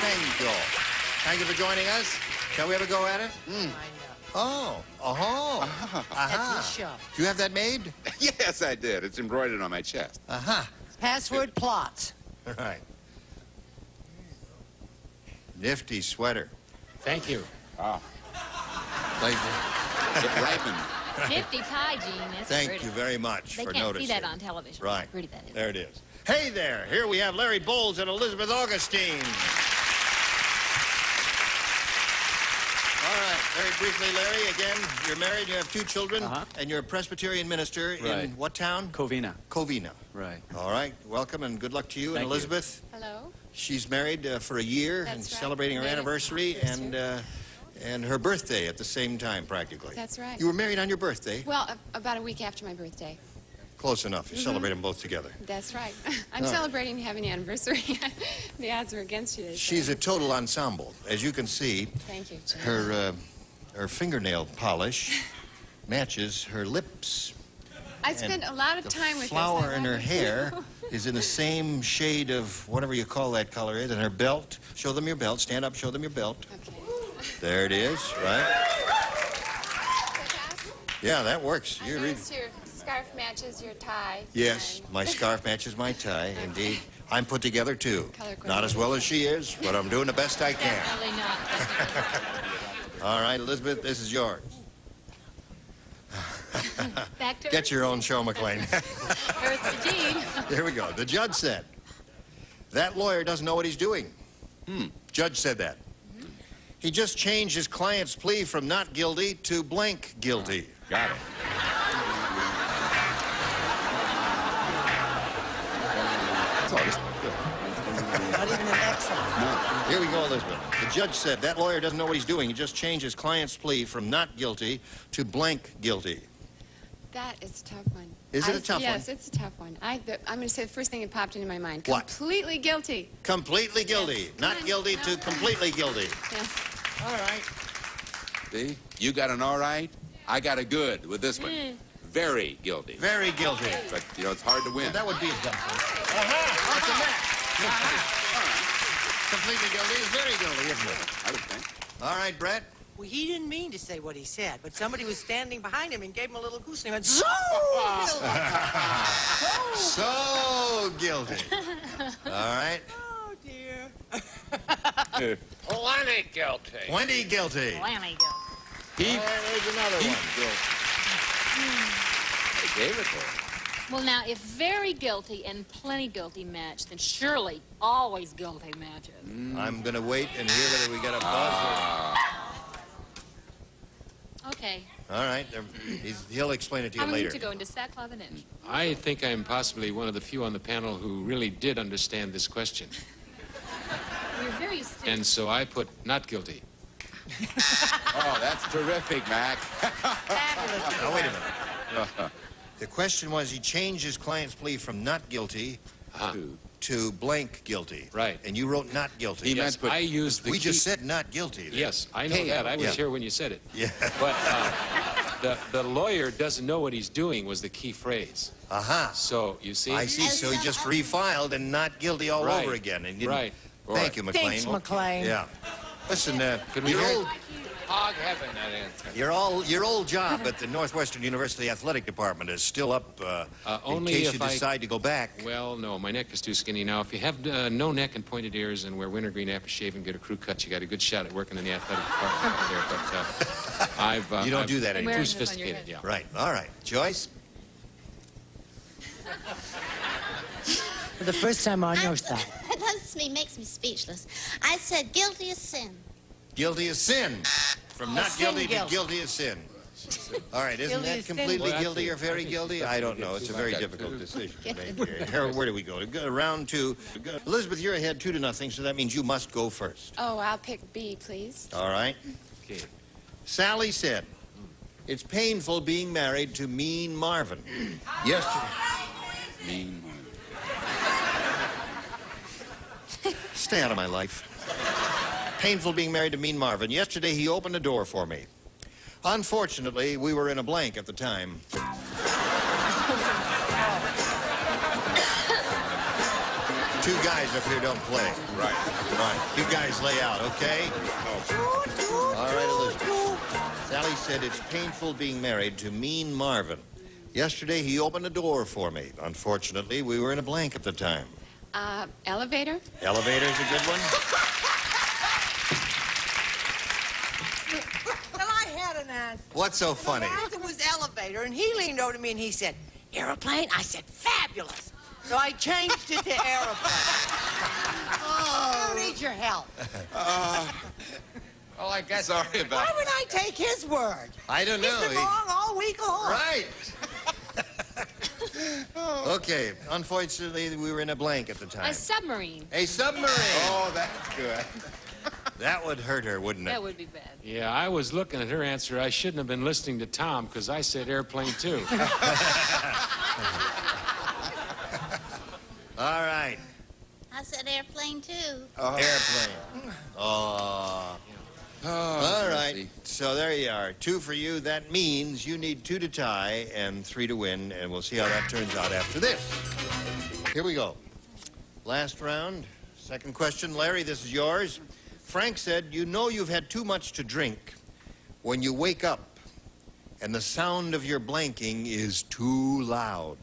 Thank you all. Thank you for joining us. Shall we have a go at it? Oh. That's his show. Do you have that made? Yes, I did. It's embroidered on my chest. Password plots. All right. Nifty sweater. Thank you. Like, It ripened. Nifty tie, Gene. That's thank pretty. you very much They for can't noticing. see that on television. Right. How pretty that is. There it is. Hey there. Here we have Larry Bowles and Elizabeth Augustine. All right. Very briefly, Larry, again, you're married, you have 2 children, and you're a Presbyterian minister in what town? Covina. Covina. Right. All right. Welcome and good luck to you. Thank and you. Elizabeth? Hello. She's married for a year and That's right. celebrating her Made it anniversary this year. and her birthday at the same time, practically. That's right. You were married on your birthday? Well, about a week after my birthday. Close enough. You celebrate them both together. That's right. I'm celebrating having an anniversary. The odds are against you. She's a total ensemble. As you can see, Thank you, Jim. her fingernail polish matches her lips. I spent a lot of time with The flower this. in I her like it, hair too. is in the same shade of whatever you call that color is, and her belt. Show them your belt. Stand up, show them your belt. Okay. There it is, right? Yeah, that works. I You read. noticed your scarf matches your tie. Yes, my scarf matches my tie, indeed. I'm put together, too. Color Not as well as she is, but I'm doing the best I can. Definitely not. All right, Elizabeth, this is yours. Back to Get your own show, McLean. Earth to Gene. Here we go. The judge said, that lawyer doesn't know what he's doing. Judge said that. He just changed his client's plea from not guilty to blank guilty. Got it. That's all. Just good. Not even an excellent. Here we go, Elizabeth. The judge said that lawyer doesn't know what he's doing. He just changed his client's plea from not guilty to blank guilty. That is a tough one. Is it a tough one? Yes, it's a tough one. I'm going to say the first thing that popped into my mind. What? Completely guilty. Completely guilty. Yes. Not Come on. guilty No. to completely guilty. Yes. All right. See? You got an all right. I got a good with this one. Very guilty. Very guilty. But, you know, it's hard to win. That would be a dumb thing. That's a match. Completely guilty is very guilty, isn't it? I would think. All right, Brett. Well, he didn't mean to say what he said, but somebody was standing behind him and gave him a little goose, and he went, so guilty. So guilty. All right. Oh, dear. Plenty guilty. Plenty guilty. Whammy go. There's another one. They gave it to him. Well, now, if very guilty and plenty guilty match, then surely always guilty matches. I'm going to wait and hear whether we get a buzz. Okay. All right. He'll explain it to you I'm later. going to go into sackcloth and ashes. I think I'm possibly one of the few on the panel who really did understand this question. You're very stiff. And so I put not guilty. Oh, that's terrific, Mac. Now, wait a minute. The question was he changed his client's plea from not guilty to blank guilty. Right. And you wrote not guilty. Yes, I used the We key. just said not guilty. Then. Yes, I know that. I was here when you said it. Yeah. But the lawyer doesn't know what he's doing was the key phrase. Aha. So, you see? I see. So he just refiled and not guilty all over again. And Right. Thank you, McLean. Thanks, McLean. Yeah. Listen, we your hear- old, Hog heaven, that answer. your old job at the Northwestern University Athletic Department is still up only in case if you decide to go back. Well, no, my neck is too skinny now. If you have no neck and pointed ears and wear wintergreen aftershave and get a crew cut, you got a good shot at working in the athletic department out there. But You don't do that anymore. Too sophisticated, yeah. Right. All right. Joyce? For the first time on your side. That makes me speechless. I said guilty as sin. Guilty as sin. From not sin guilty to guilt. guilty as sin. All right, isn't Guilty that as sin. completely Well, guilty or very guilty? I don't know. It's a very difficult decision to make. Harold, where do we go? Round two. Elizabeth, you're ahead 2-0, so that means you must go first. Oh, I'll pick B, please. All right. Okay. Sally said, it's painful being married to Mean Marvin. Yesterday. Mean. Stay out of my life. Painful being married to Mean Marvin. Yesterday, he opened a door for me. Unfortunately, we were in a blank at the time. Two guys up here don't play. Right. Right. You guys lay out, okay? All right, Elizabeth. Sally said it's painful being married to Mean Marvin. Yesterday, he opened a door for me. Unfortunately, we were in a blank at the time. Elevator? Elevator's a good one. Well, I had an answer. What's so funny? The answer was elevator, and he leaned over to me and he said, airplane? I said, fabulous. So I changed it to airplane. I don't need your help. Well, I guess. Sorry about Why would I take his word? I don't know. He's been wrong all week long. Right. Okay. Unfortunately, we were in a blank at the time. A submarine. A submarine. Oh, that's good. That would hurt her, wouldn't it? That would be bad. Yeah, I was looking at her answer. I shouldn't have been listening to Tom because I said airplane too. All right. I said airplane too. Airplane. Oh. All right. mercy. So there you are. 2 for you. That means you need 2 to tie and 3 to win, and we'll see how that turns out after this. Here we go. Last round. Second question. Larry, this is yours. Frank said, you know you've had too much to drink when you wake up and the sound of your blanking is too loud.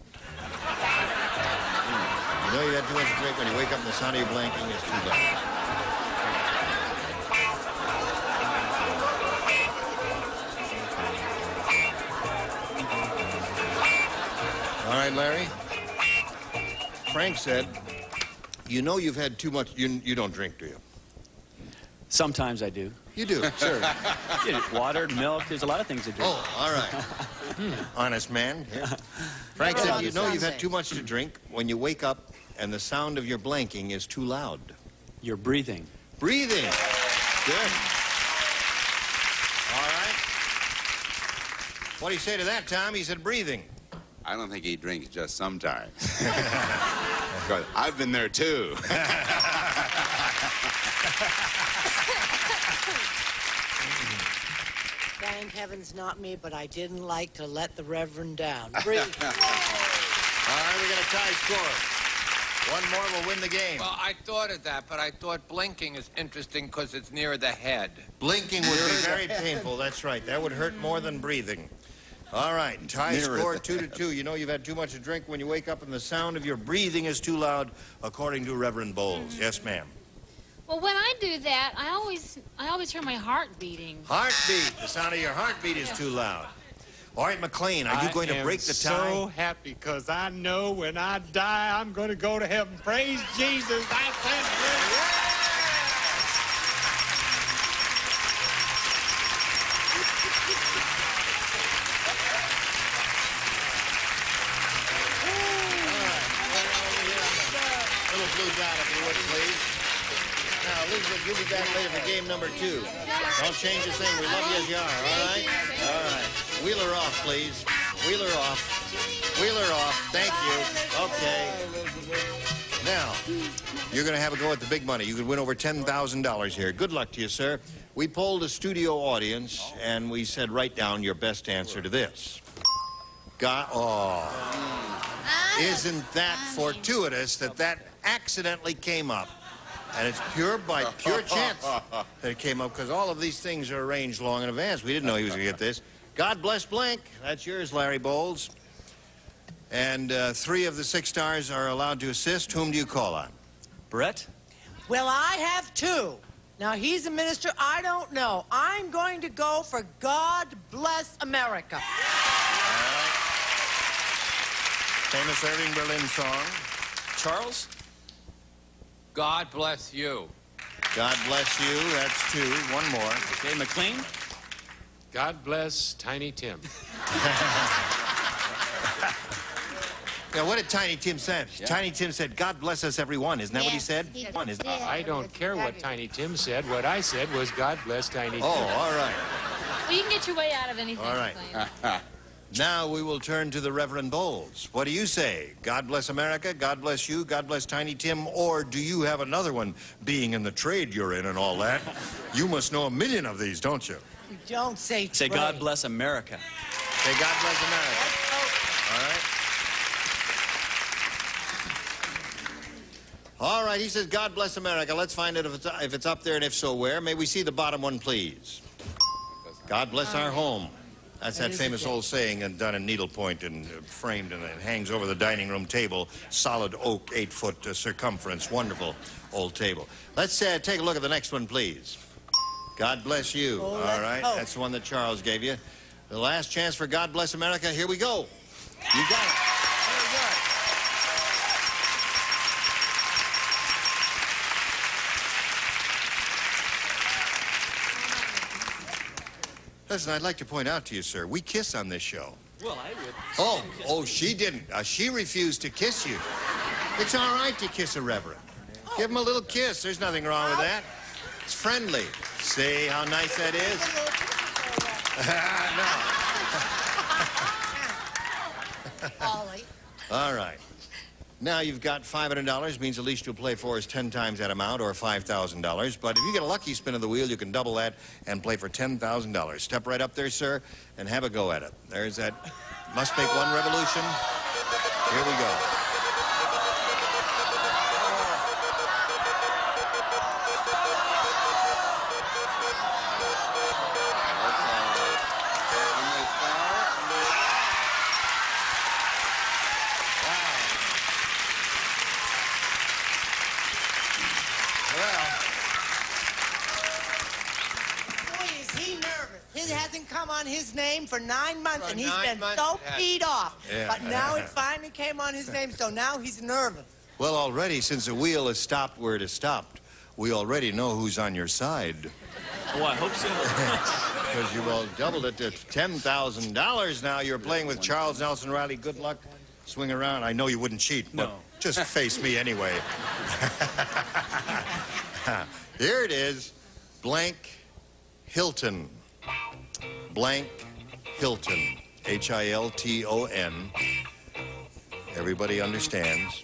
You know you've had too much to drink when you wake up and the sound of your blanking is too loud. All right, Larry. Frank said, you know you've had too much, you don't drink, do you? Sometimes I do. You do, sure. Yeah, water, milk, there's a lot of things to drink. Oh, all right. Honest man. Yeah. Frank said, you know you've had too much to drink when you wake up and the sound of your blanking is too loud. You're breathing. Breathing. Good. All right. What do you say to that, Tom? He said breathing. I don't think he drinks just sometimes. Because I've been there too. Thank heavens not me, but I didn't like to let the Reverend down. Breathe. All right, we got a tie score. One more will win the game. Well, I thought of that, but I thought blinking is interesting because it's near the head. Blinking would be very painful. That's right. That would hurt more than breathing. All right, tie Nearer score the 2-2. You know you've had too much to drink when you wake up and the sound of your breathing is too loud, according to Reverend Bowles. Yes, ma'am. Well, when I do that, I always hear my heart beating. Heartbeat. The sound of your heartbeat is too loud. All right, McLean, are you going to break the tie? I'm so happy because I know when I die, I'm going to go to heaven. Praise Jesus. I thank you. blue dot, if you would, please. Now, Elizabeth, you'll be back later for game number 2. Don't change a thing. We love you as you are, all right? All right. Wheel her off, please. Wheel her off. Wheel her off. Thank you. Okay. Now, you're going to have a go at the big money. You could win over $10,000 here. Good luck to you, sir. We polled a studio audience, and we said, write down your best answer to this. Isn't that fortuitous that accidentally came up? And it's by pure chance that it came up, because all of these things are arranged long in advance. We didn't know he was going to get this. God bless blank. That's yours, Larry Bowles. And 3 of the 6 stars are allowed to assist. Whom do you call on? Brett? Well, I have 2. Now, he's a minister. I don't know. I'm going to go for God Bless America. Famous Irving Berlin song. Charles? God bless you. God bless you. That's 2. One more. Okay, McLean? God bless Tiny Tim. Now, what did Tiny Tim say? Yeah. Tiny Tim said, God bless us, everyone. Isn't that what he said? I don't care what Tiny Tim said. What I said was, God bless Tiny Tim. Oh, all right. Well, you can get your way out of anything. All right. Now we will turn to the Reverend Bowles. What do you say? God bless America, God bless you, God bless Tiny Tim, or do you have another one, being in the trade you're in and all that? You must know a million of these, don't you? You don't say Say trade. God bless America. Say God bless America. All right. All right, he says, God bless America. Let's find out if it's up there, and if so, where. May we see the bottom one, please? God bless our home. That's that famous old saying, and done in needlepoint and framed, and it hangs over the dining room table. Solid oak, 8-foot circumference. Wonderful old table. Let's take a look at the next one, please. God bless you. All right, that's the one that Charles gave you. The last chance for God bless America. Here we go. You got it. Very good. Listen, I'd like to point out to you, sir, we kiss on this show. Well, I would. Oh, she didn't. She refused to kiss you. It's all right to kiss a reverend. Give him a little kiss. There's nothing wrong with that. It's friendly. See how nice that is? No. All right. Now you've got $500, means the least you'll play for is 10 times that amount, or $5,000. But if you get a lucky spin of the wheel, you can double that and play for $10,000. Step right up there, sir, and have a go at it. There's that. Must make one revolution. Here we go. On his name for 9 months, and he's been so peed off. Yeah. But now it finally came on his name, so now he's nervous. Well, already, since the wheel has stopped where it has stopped, we already know who's on your side. Oh, I hope so. Because you all doubled it to $10,000 now. You're playing with Charles Nelson Riley. Good luck. Swing around. I know you wouldn't cheat, but just face me anyway. Here it is. Blank Hilton. Blank Hilton, H-I-L-T-O-N. Everybody understands.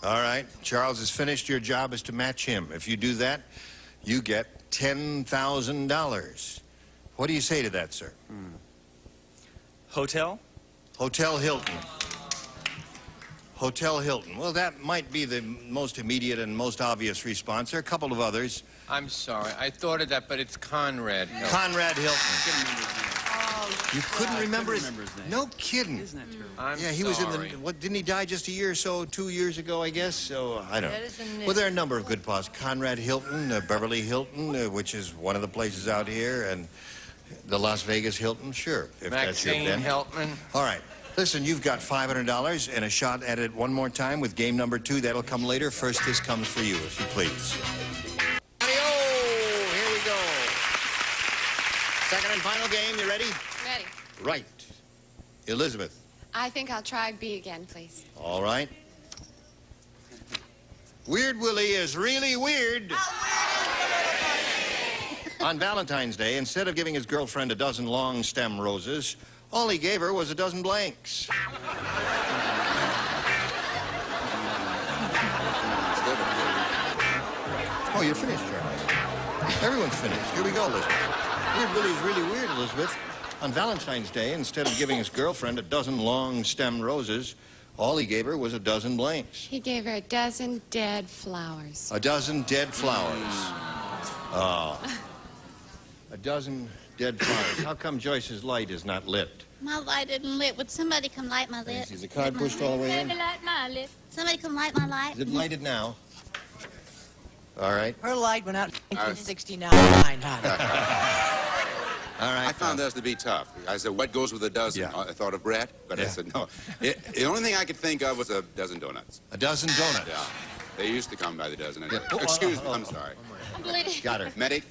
All right, Charles has finished. Your job is to match him. If you do that, you get $10,000. What do you say to that, sir? Hotel? Hotel Hilton. Hotel Hilton. Well, that might be the most immediate and most obvious response. There are a couple of others. I'm sorry. I thought of that, but it's Conrad Hilton. Conrad Hilton. You couldn't remember his remember his name. No kidding. Isn't that terrible? I'm Yeah, he was in the. sorry. What didn't he die just a year or so, 2 years ago, I guess? So I don't know. That isn't it. Well, there are a number of good pos. Conrad Hilton, Beverly Hilton, which is one of the places out here, and the Las Vegas Hilton. Sure, if that's your Maxine bet. Hilton. All right. Listen, you've got $500 and a shot at it one more time with game number 2. That'll come later. First, this comes for you, if you please. Here we go. Second and final game. You ready? Ready. Right. Elizabeth. I think I'll try B again, please. All right. Weird Willie is really weird. On Valentine's Day, instead of giving his girlfriend a dozen long stem roses, all he gave her was a dozen blanks. Oh, you're finished, Charles. Everyone's finished. Here we go, Elizabeth. Weird Willie's really weird, Elizabeth. On Valentine's Day, instead of giving his girlfriend a dozen long stem roses, all he gave her was a dozen blanks. He gave her a dozen dead flowers. A dozen dead flowers. Oh. A dozen dead flowers. How come Joyce's light is not lit? My light isn't lit. Would somebody come light my lit? Is the card pushed all the way in? Somebody come light my light? Is it lighted now? All right. Her light went out in 1969, honey. All right. I found those to be tough. I said, what goes with a dozen? Yeah. I thought of Brett, but I Yeah. said, no. The only thing I could think of was a dozen donuts. A dozen donuts. Yeah. They used to come by the dozen. Yeah. Oh, Excuse me, I'm sorry. I'm bleeding. Got her. Medic?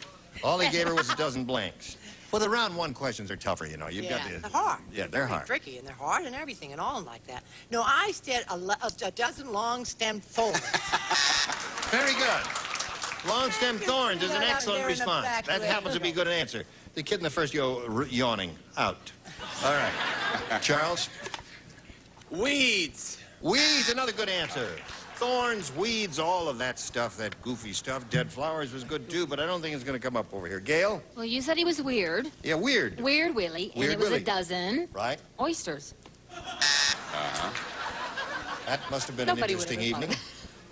All he gave her was a dozen blanks. Well, the round one questions are tougher, you know. You've Yeah, got to. they're hard. Yeah, they're hard. Tricky, and they're hard and everything, and all like that. No, I said a dozen long-stemmed thorns. Very good. Long stem thorns is an Out excellent there in the response. back That way. happens to be a good answer. The kid in the first yawning. Out. All right. Charles? Weeds. Weeds, another good answer. Thorns, weeds, all of that stuff, that goofy stuff. Dead flowers was good, too, but I don't think it's going to come up over here. Gail? Well, you said he was weird. Yeah, weird. Weird Willie. Weird and it was Willie. a dozen Right? oysters. That must have been Nobody an would have interesting been evening.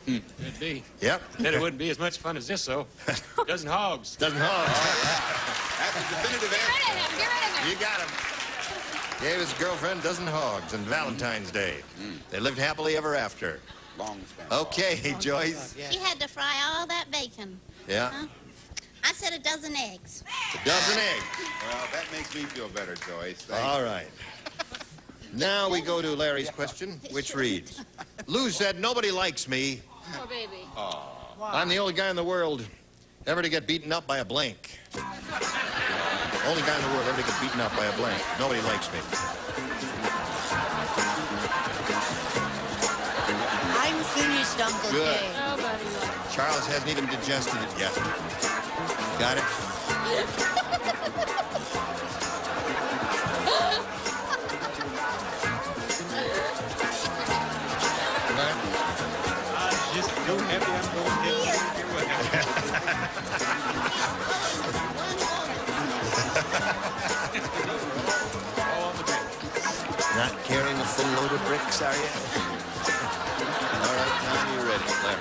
Could be. Yep. Then it wouldn't be as much fun as this, though. Dozen hogs. Doesn't hog. That's a definitive Get answer. rid of him. Get rid of him. You got him. Gave his girlfriend dozen hogs on Valentine's Day. They lived happily ever after. Long stem. Okay, Joyce. She had to fry all that bacon. Yeah. Huh? I said a dozen eggs. A dozen eggs. Well, that makes me feel better, Joyce. Thank All right. Now we go to Larry's question, which reads, Lou said, nobody likes me. Poor baby. I'm the only guy in the world ever to get beaten up by a blank. Only guy in the world ever to get beaten up by a blank. Nobody likes me. I'm finished, Uncle Good. Jay. Nobody likes Charles hasn't even digested it yet. Got it? Just so happy I'm going to Not carrying a full load of bricks, are you? All right, Tom, you ready, Larry?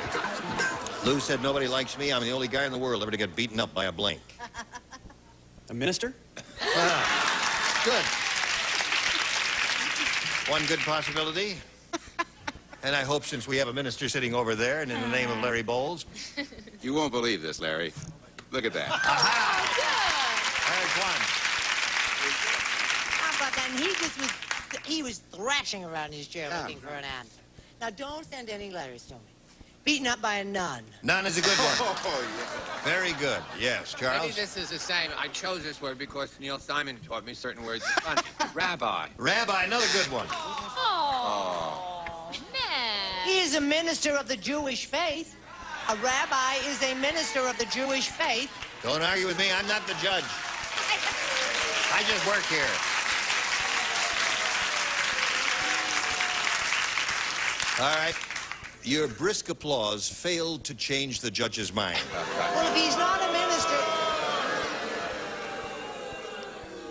Lou said nobody likes me. I'm the only guy in the world ever to get beaten up by a blank. A minister? Good. One good possibility. And I hope since we have a minister sitting over there and in the name of Larry Bowles. You won't believe this, Larry. Look at that. There's one. How about that? And he was thrashing around his chair looking for an answer. Now, don't send any letters to me. Beaten up by a nun. Nun is a good one. Oh, yeah. Very good. Yes, Maybe Charles? this is the same. I chose this word because Neil Simon taught me certain words. Rabbi. Rabbi, another good one. Oh, man. He is a minister of the Jewish faith. A rabbi is a minister of the Jewish faith. Don't argue with me. I'm not the judge. I just work here. All right. Your brisk applause failed to change the judge's mind. Well, if he's not a minister...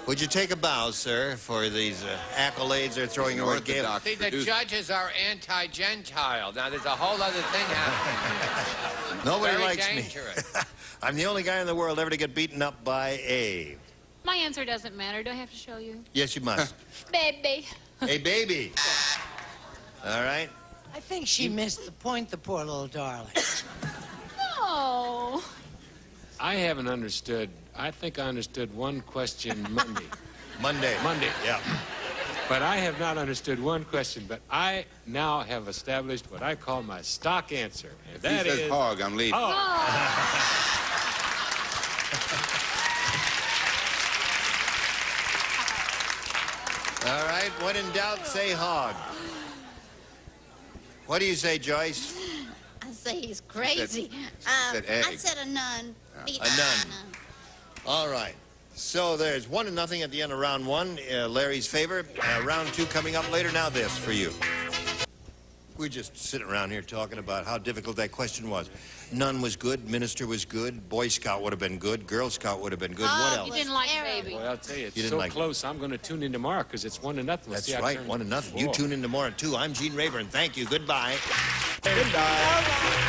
Would you take a bow, sir, for these accolades they're throwing your way, Gail? Orthodox See, the producer. judges are anti-Gentile. Now, there's a whole other thing happening. Nobody Very likes dangerous. me. I'm the only guy in the world ever to get beaten up by a... My answer doesn't matter. Do I have to show you? Yes, you must. Baby. A baby. All right. I think she missed the point, the poor little darling. No. I haven't understood. I think I understood one question Monday. Monday. Yeah. But I have not understood one question, but I now have established what I call my stock answer. And that he says is... hog, I'm leaving. Hog. All right. When in doubt, say hog. What do you say, Joyce? I say he's crazy. said egg. I said a nun. A nun. All right. So there's 1-0 at the end of round one. Larry's favor. Round two coming up later. Now this for you. We're just sitting around here talking about how difficult that question was. Nun was good. Minister was good. Boy Scout would have been good. Girl Scout would have been good. What else? You didn't like baby. Boy, I'll tell you, it's You didn't so like close. I'm going to tune in tomorrow because it's 1-0. We'll That's see how it right. turns 1-0. You out. tune in tomorrow, too. I'm Gene Rayburn. Thank you. Goodbye.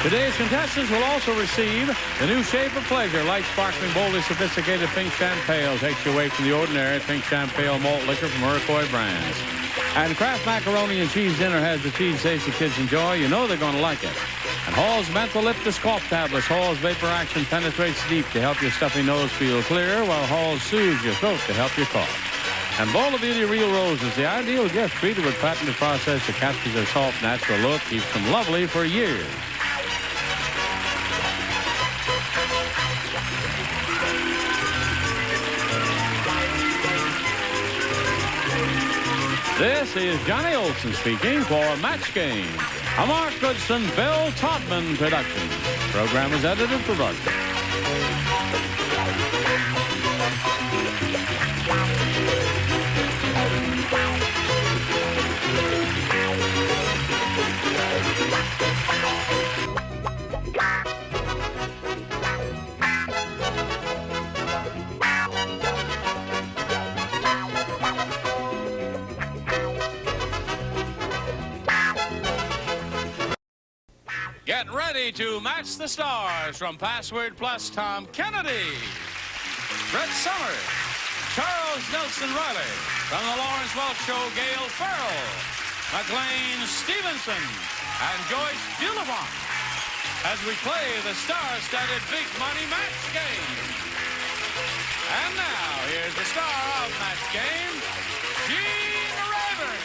Today's contestants will also receive the new Shape of Pleasure, light, sparkling, boldly sophisticated pink champagne. Takes you away from the ordinary pink champagne malt liquor from Iroquois brands. And Kraft Macaroni and Cheese Dinner has the cheese taste the kids enjoy. You know they're going to like it. And Hall's Mentholyptus Cough Tablets. Hall's Vapor Action penetrates deep to help your stuffy nose feel clear, while Hall's soothes your throat to help you cough. And Bowl of Beauty Real Roses, the ideal gift treated with patented process that captures their soft, natural look, keeps them lovely for years. This is Johnny Olson speaking for Match Game, a Mark Goodson, Bill Todman production. Program is edited for broadcast. Get ready to match the stars from Password Plus Tom Kennedy, Brett Summers, Charles Nelson Riley, from the Lawrence Welch Show, Gail Farrell, McLean Stevenson, and Joyce Bulifant, as we play the star-studded Big Money Match Game. And now, here's the star of Match Game, Gene Rayburn.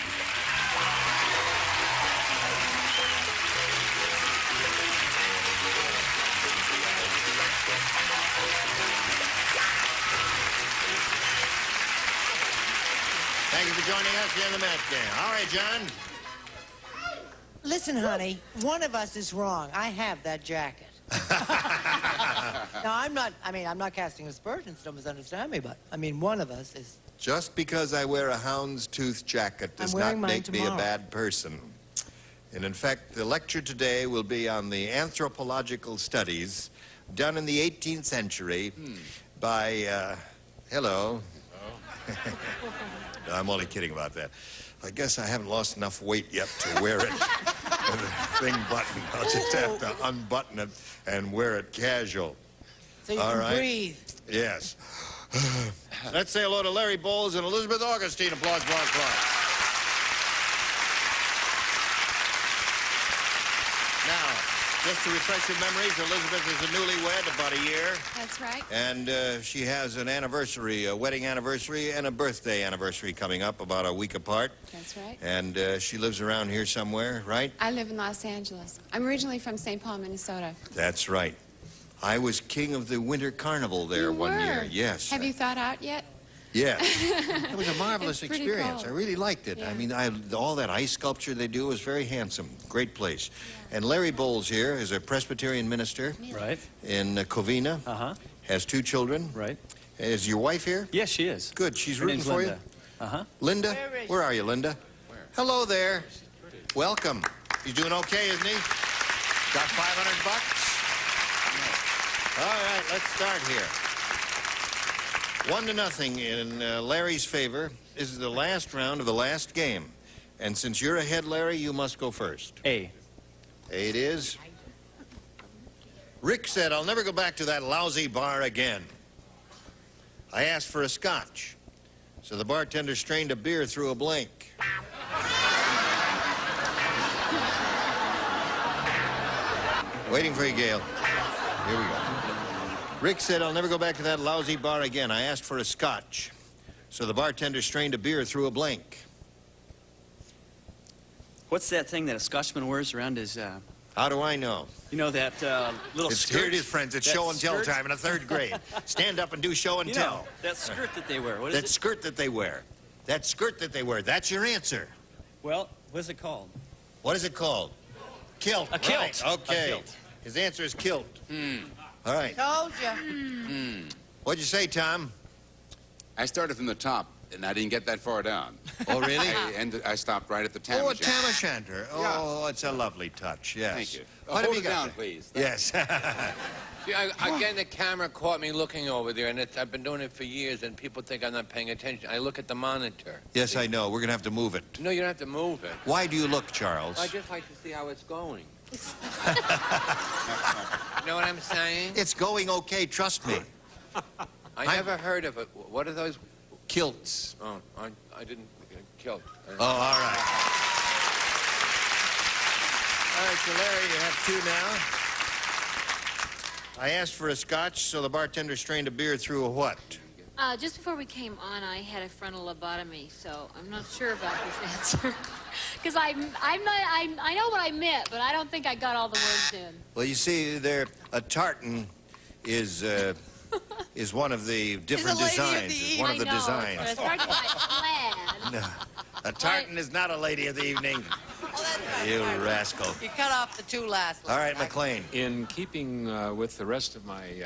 Thank you for joining us here in the match game. All right, John. Listen, honey, one of us is wrong. I have that jacket. Now, I'm not casting aspersions, don't misunderstand me, but, one of us is... Just because I wear a houndstooth jacket does not make me a bad person. And in fact, the lecture today will be on the anthropological studies done in the 18th century by, hello. Oh. No, I'm only kidding about that. I guess I haven't lost enough weight yet to wear it. Thing button. I'll just have to unbutton it and wear it casual. So you can breathe. Yes. Let's say hello to Larry Bowles and Elizabeth Augustine. Applause, applause, applause. Now, just to refresh your memories, Elizabeth is a newlywed, about a year. That's right. And she has an anniversary, a wedding anniversary, and a birthday anniversary coming up about a week apart. That's right. And she lives around here somewhere, right? I live in Los Angeles. I'm originally from St. Paul, Minnesota. That's right. I was king of the Winter Carnival there one year. Yes. Have you thought out yet? Yes. It was a marvelous It's pretty experience. cool. I really liked it. Yeah. All that ice sculpture they do is very handsome. Great place. Yeah. And Larry Bowles here is a Presbyterian minister. Right. In Covina. Uh-huh. Has 2 children. Right. Is your wife here? Yes, she is. Good. She's Her rooting name's for Linda. you? Uh-huh. Linda? Where are you, Linda? Where? Hello there. Welcome. He's doing okay, isn't he? Got $500? All right, let's start here. 1-0 in Larry's favor. This is the last round of the last game. And since you're ahead, Larry, you must go first. A. A it is. Rick said, I'll never go back to that lousy bar again. I asked for a scotch, so the bartender strained a beer through a blank. Waiting for you, Gail. Here we go. Rick said, I'll never go back to that lousy bar again. I asked for a scotch, so the bartender strained a beer through a blank. What's that thing that a Scotchman wears around his... How do I know? You know that little skirt? Here it is, friends. It's That show and tell skirt? time in the 3rd grade. Stand up and do show and You tell. know, that skirt that they wear. What is That it? skirt that they wear. That skirt that they wear. That's your answer. Well, what's it called? What is it called? Kilt. A kilt. Right. A Okay. kilt. His answer is kilt. All right. Told you. What'd you say, Tom? I started from the top, and I didn't get that far down. Oh, really? I stopped right at the tam Oh, a o' shanter. tam o' shanter. Oh, it's a lovely touch, yes. Thank you. What have Hold you it got down, there? please. Yes. See, again, the camera caught me looking over there, and I've been doing it for years, and people think I'm not paying attention. I look at the monitor. Yes, I know. We're going to have to move it. No, you don't have to move it. Why do you look, Charles? I just like to see how it's going. You know what I'm saying? It's going okay, trust me. I never heard of it. What are those? Kilts. Oh, I didn't kilt. Oh, all right. All right, so Larry, you have 2 now. I asked for a scotch, so the bartender strained a beer through a what? Just before we came on, I had a frontal lobotomy, so I'm not sure about this answer. Because I know what I meant, but I don't think I got all the words in. Well, you see, a tartan is one of the different designs. It's one of the designs. It's part of my plan. No, a tartan is not a lady of the evening. Oh, that's right. You Right. rascal. You cut off the 2 last ones. All right, McLean. In keeping with the rest of my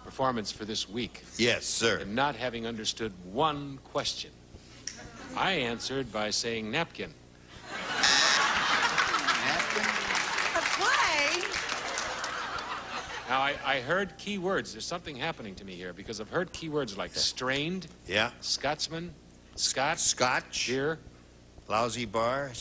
performance for this week, Yes, sir. and not having understood one question, I answered by saying napkin. Play. Now, I heard key words. There's something happening to me here because I've heard key words like strained, Yeah. Scotsman, Scotch, Scotch. beer. Lousy bar.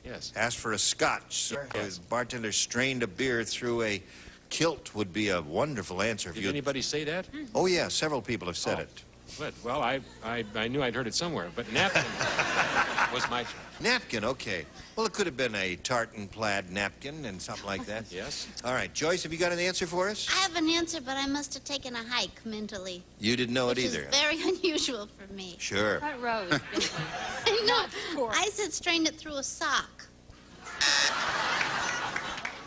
Yes. Asked for a scotch. So the bartender strained a beer through a kilt would be a wonderful answer. If Did you... anybody say that? Oh, yeah, several people have said it. Good. Well, I knew I'd heard it somewhere, but napkin was my choice. Napkin, okay. Well, it could have been a tartan plaid napkin and something like that. Yes. All right, Joyce, have you got an answer for us? I have an answer, but I must have taken a hike mentally. You didn't know it Which either. is very unusual for me. Sure. Front row is busy. No, I said strained it through a sock.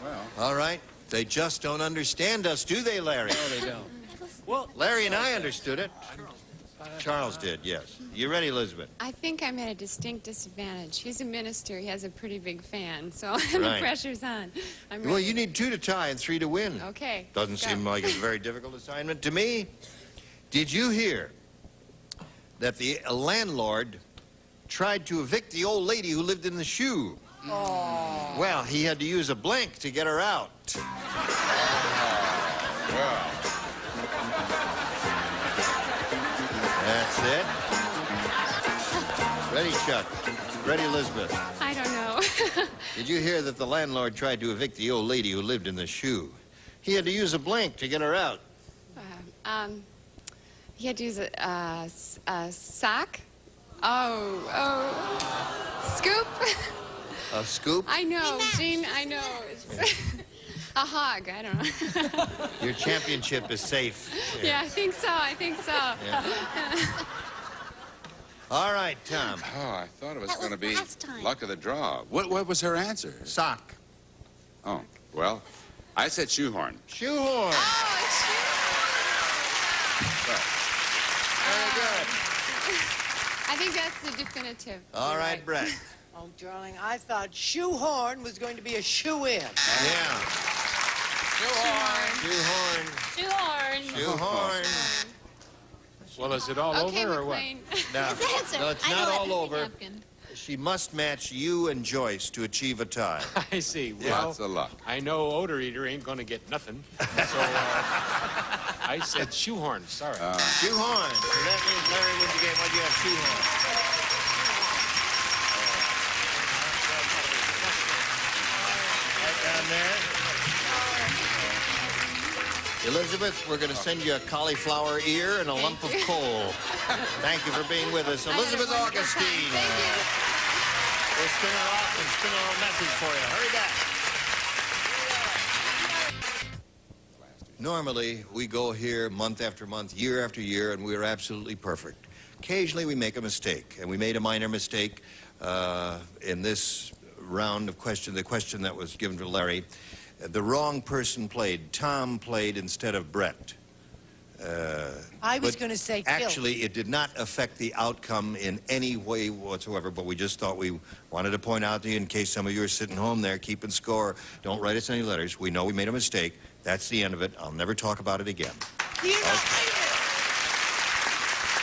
Well, All right. They just don't understand us, do they, Larry? No, they don't. Well, Larry and I understood it. Charles did, yes. You ready, Elizabeth? I think I'm at a distinct disadvantage. He's a minister. He has a pretty big fan, so the Right. pressure's on. I'm Well, ready. you need 2 to tie and 3 to win. Okay. Doesn't let's go. seem like it's a very difficult assignment to me. Did you hear that the landlord tried to evict the old lady who lived in the shoe? Oh. Well, he had to use a blank to get her out. That's it. Ready, Chuck? Ready, Elizabeth? I don't know. Did you hear that the landlord tried to evict the old lady who lived in the shoe? He had to use a blank to get her out. He had to use a sock. Oh, scoop. A scoop? I know, Gene. I know. It's a hog. I don't know. Your championship is safe. Yeah, I think so. I think so. All right, Tom. oh, I thought it was That going to was be last time. luck of the draw. What was her answer? Sock. Oh, well, I said shoehorn. Shoehorn. Very good. I think that's the definitive. All You're right, Brett. Oh, darling, I thought shoehorn was going to be a shoe-in. Yeah. Shoehorn. Shoehorn. Shoehorn. Well, is it all Okay, over or what? McLean. No, His answer. no, it's I not know all it. over. Napkin. She must match you and Joyce to achieve a tie. I see. Well, Lots of luck. I know Odor Eater ain't going to get nothing. So I said shoehorn. Sorry. Shoehorn. So that means Larry wins the game. What do you have? Shoehorn. Right down there. Elizabeth, we're going to send you a cauliflower ear and a lump of coal. Thank you for being with us. Elizabeth Augustine. Thank you. We'll spin her off and spin a little message for you. Hurry back. Normally, we go here month after month, year after year, and we're absolutely perfect. Occasionally, we make a mistake, and we made a minor mistake in this round of the question that was given to Larry. The wrong person played. Tom played instead of Brett. I was going to say Phil. Actually, it did not affect the outcome in any way whatsoever, but we just thought we wanted to point out to you in case some of you are sitting home there keeping score. Don't write us any letters. We know we made a mistake. That's the end of it. I'll never talk about it again. You know,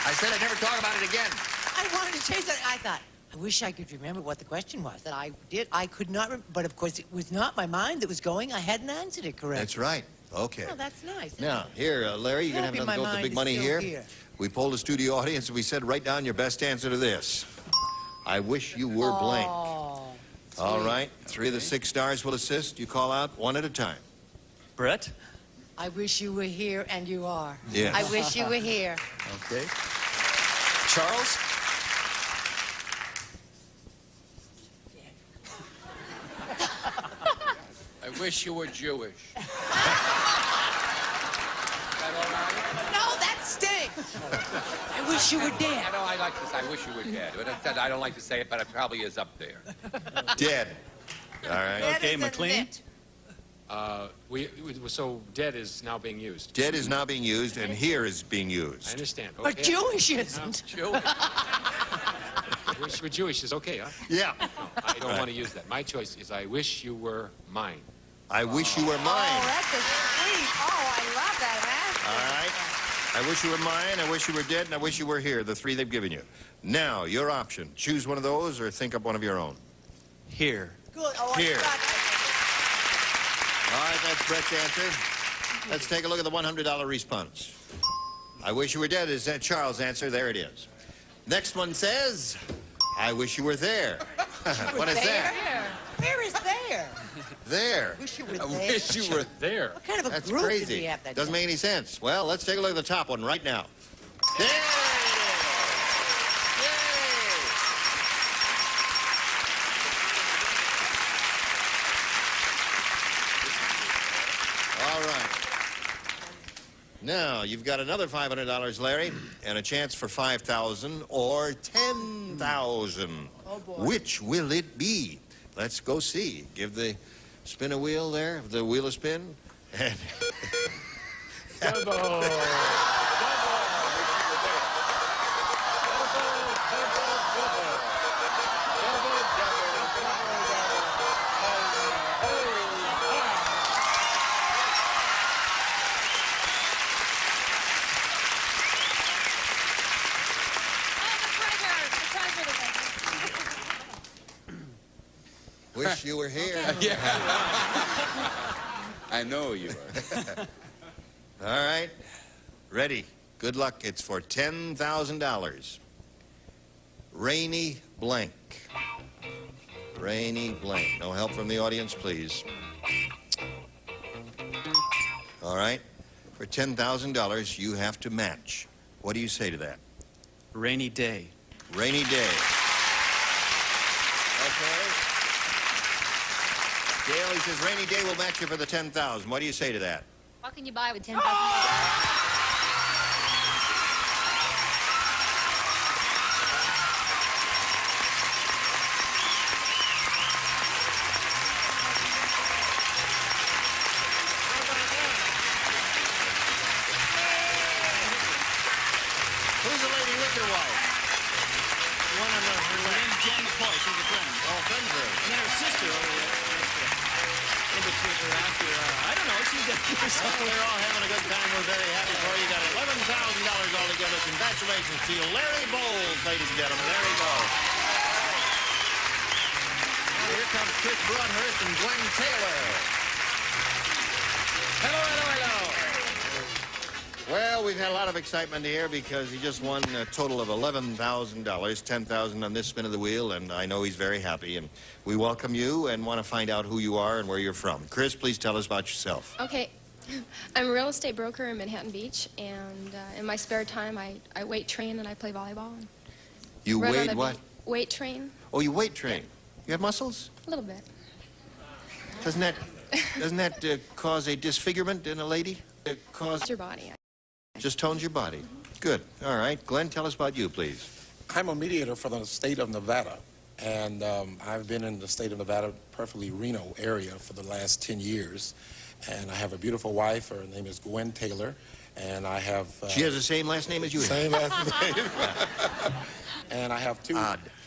I said I'd never talk about it again. I wanted to say something. I thought, I wish I could remember what the question was. That I did. I could not, but of course it was not my mind that was going. I hadn't answered it correctly. That's right. Okay. Oh, that's nice. Now, here, Larry, you're going to have another go with the big money here. We polled the studio audience, and we said, write down your best answer to this. I wish you were blank. All right. 3 of the 6 stars will assist. You call out one at a time. Brett? I wish you were here, and you are. Yes. I wish you were here. Okay. Charles? I wish you were Jewish. No, that stinks. I wish you were dead. I know I like to say I wish you were dead, but I don't like to say it, but it probably is up there. Dead. All right. Okay, McLean? So dead is now being used. Dead is now being used, and here is being I used. understand. Okay. But Jewish isn't. Jewish. Wish you were Jewish is okay, huh? Yeah. No, I don't want to use that. My choice is I wish you were mine. I wish you were mine. Oh, that's a sweet. Oh, I love that, man. All right. I wish you were mine, I wish you were dead, and I wish you were here, the 3 they've given you. Now, your option. Choose one of those or think up one of your own. Here. Good. Oh, Here. I got All right, that's Brett's answer. Let's take a look at the $100 response. I wish you were dead is Charles' answer. There it is. Next one says, I wish you were there. What is that? Where is there? There. Wish you were I there. wish you were There. What kind of a That's group did we crazy. have that Doesn't day? make any sense. Well, let's take a look at the top one right now. There it is. Yay. All right. Now, you've got another $500, Larry, and a chance for $5,000 or $10,000. Oh, boy. Which will it be? Let's go see. Give the spin a wheel there, the wheel a spin. And wish you were here. Yeah. I know you are. All right. Ready. Good luck. It's for $10,000. Rainy blank. Rainy blank. No help from the audience, please. All right. For $10,000, you have to match. What do you say to that? Rainy day. Rainy day. Okay. Gail, he says rainy day will match you for the $10,000. What do you say to that? What can you buy with $10,000? Who's the lady with your wife? One on her name's Jen McCoy. She's a friend. Oh, friends of hers. And then her sister over there. In between her after, I don't know, she's got Well, they're all having a good time. We're very happy for you. You got $11,000 altogether. Congratulations to you, Larry Bowles, ladies and gentlemen. There you go. Well, here comes Chris Broadhurst and Glenn Taylor. Hello, hello, hello. Well, we've had a lot of excitement here because he just won a total of $11,000, $10,000 on this spin of the wheel, and I know he's very happy. And we welcome you and want to find out who you are and where you're from. Chris, please tell us about yourself. Okay, I'm a real estate broker in Manhattan Beach, and in my spare time, I weight train and I play volleyball. You weigh what? Weight train. Oh, you weight train. You have muscles? A little bit. Doesn't that cause a disfigurement in a lady? Cause your body. Just tones your body. Good. All right. Glenn, tell us about you, please. I'm a mediator for the state of Nevada, and I've been in the state of Nevada, perfectly Reno area, for the last 10 years. And I have a beautiful wife. Her name is Gwen Taylor, and I have... she has the same last name as you. Same last name. And I have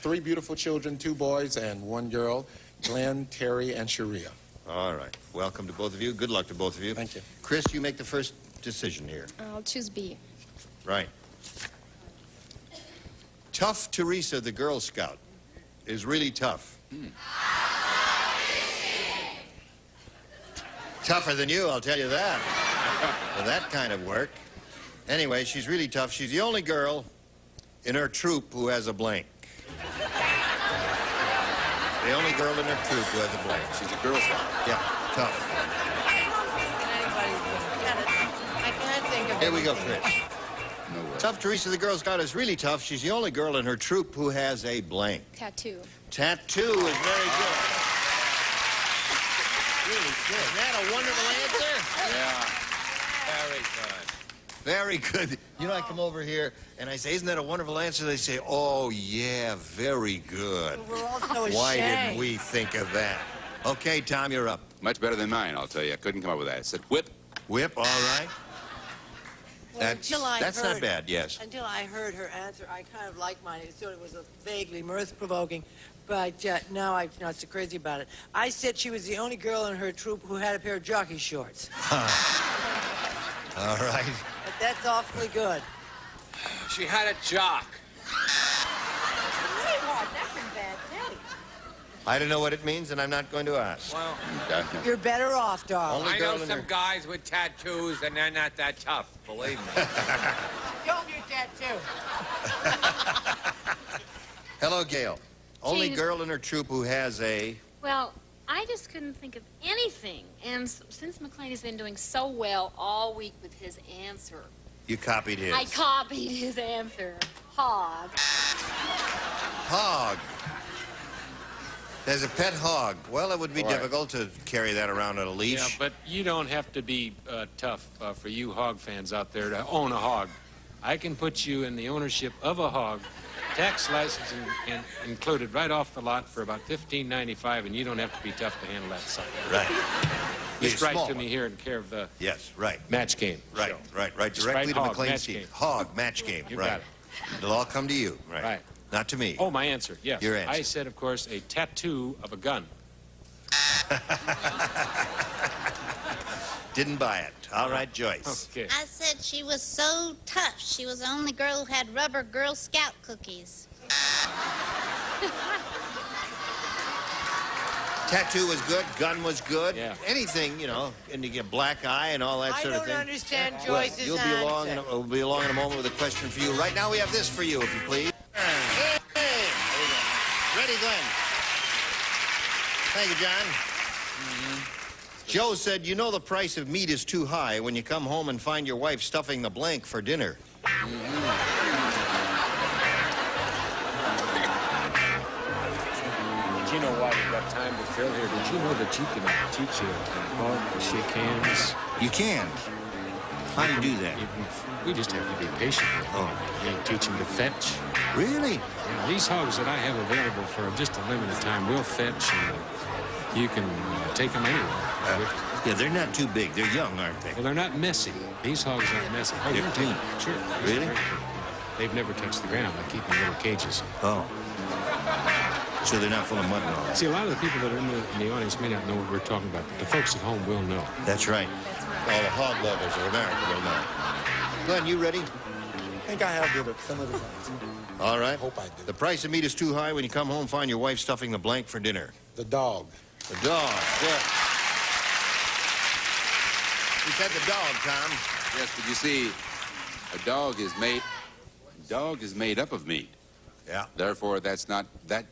three beautiful children, 2 boys and 1 girl, Glenn, Terry, and Sharia. All right. Welcome to both of you. Good luck to both of you. Thank you. Chris, you make the first decision here. I'll choose B. Right. Tough Teresa, the Girl Scout, is really tough. Tougher than you, I'll tell you that. For that kind of work. Anyway, she's really tough. She's the only girl in her troop who has a blank. The only girl in her troop who has a blank. She's a Girl Scout. Yeah, tough. I can't think of Here we go, anything. Chris. Tough Teresa, the Girl Scout, is really tough. She's the only girl in her troop who has a blank. Tattoo. Tattoo is very good. Really good. Isn't that a wonderful answer? Yeah. Very good. Very good. You know, I come over here and I say, isn't that a wonderful answer? They say, oh, yeah, very good. We're all so ashamed. Why didn't we think of that? Okay, Tom, you're up. Much better than mine, I'll tell you. I couldn't come up with that. I said whip. Whip, all right. Well, That's not bad, yes. Until I heard her answer, I kind of liked mine. It sort of was vaguely mirth-provoking, but now I'm not so crazy about it. I said she was the only girl in her troop who had a pair of jockey shorts. All right. But that's awfully good. She had a jock. That's in bad taste. I don't know what it means, and I'm not going to ask. Well, You're better off, darling. Only I girl know in some her... guys with tattoos, and they're not that tough, believe me. Show me your tattoo. Hello, Gail. Only Gee. girl in her troop who has a... Well, I just couldn't think of anything. And since McLean has been doing so well all week with his answer, You copied his. I copied his answer. Hog. Hog. There's a pet hog. Well, it would be Right. difficult to carry that around on a leash. Yeah, but you don't have to be tough for you hog fans out there to own a hog. I can put you in the ownership of a hog, tax license and included right off the lot for about $15.95, and you don't have to be tough to handle that sucker. Right. Just Be a write small to one. me here in care of the Yes, right. match game. Right, show. right. Just Directly write to hog, McLean match Steve. game. Hog, match game. You right. got it. It'll all come to you. Right. Right. Not to me. Oh, my answer, yes. Your answer. I said, of course, a tattoo of a gun. Didn't buy it. All right, Joyce. Okay. I said she was so tough. She was the only girl who had rubber Girl Scout cookies. Tattoo was good. Gun was good. Yeah. Anything, you know, and you get black eye and all that I sort of don't thing. understand Well, Joyce's you'll be along. answer. We'll be along in a moment with a question for you. Right now, we have this for you, if you please. Hey, there we go. Ready, Glenn? Thank you, John. Joe said, you know the price of meat is too high when you come home and find your wife stuffing the blank for dinner. Did you know why we've got time to fill here? Did you know that you can teach a hog to shake hands? You can. How do you do that? We just have to be patient. Oh. You can teach them to fetch. Really? Yeah, these hogs that I have available for just a limited time will fetch, and you can take them anywhere. Yeah, they're not too big. They're young, aren't they? Well, they're not messy. These hogs aren't messy. Oh, They're you'll clean. take them. Sure. Really? Very clean. They've never touched the ground. I keep them in little cages. Oh. So they're not full of mud and all that. See, a lot of the people that are in the audience may not know what we're talking about, but the folks at home will know. That's right. All the hog lovers of America will know. Glenn, you ready? I think I have did some of the things. All right. Hope I do. The price of meat is too high when you come home and find your wife stuffing the blank for dinner. The dog. The dog. Good. He said the dog, Tom. Yes, but you see, a dog is made up of meat. Yeah. Therefore, that's not that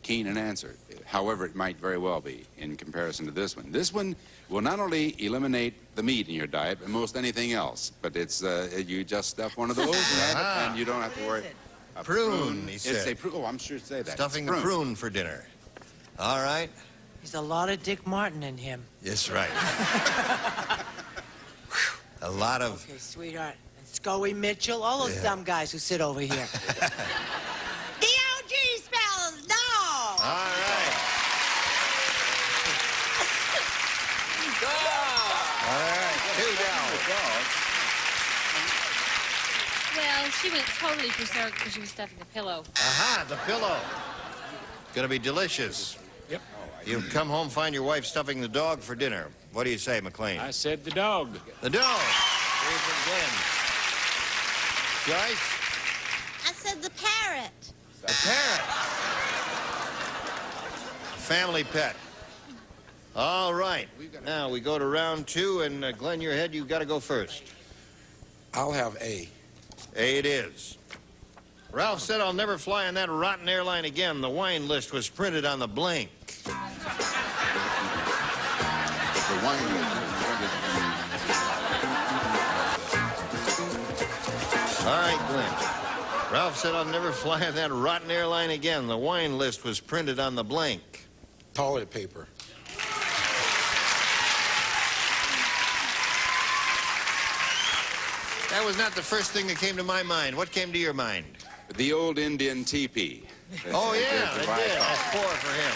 keen an answer. However, it might very well be in comparison to this one. This one will not only eliminate the meat in your diet, but most anything else. But it's you just stuff one of those in it, and you don't have to worry. A prune, he said. It's a prune. Oh, I'm sure to say that. Stuffing a prune for dinner. All right. There's a lot of Dick Martin in him. Yes, right. A lot of... Okay, sweetheart. And Scully Mitchell, all those dumb guys who sit over here. D-O-G spells dog. All right. All right, 2 down. Well, she went totally berserk because she was stuffing the pillow. Aha, the pillow. Gonna be delicious. Yep. You come home, find your wife stuffing the dog for dinner. What do you say, McLean? I said the dog. The dog. 3 for Glenn. Joyce? I said the parrot. The parrot. Family pet. All right. Now we go to round 2, and Glenn, your head, you've got to go first. I'll have A. A it is. Ralph said, I'll never fly on that rotten airline again. The wine list was printed on the blank. The wine list. All right, Glenn. Ralph said, I'll never fly on that rotten airline again. The wine list was printed on the blank. Toilet paper. That was not the first thing that came to my mind. What came to your mind? The old Indian teepee. Oh, yeah, it did. That's 4 for him.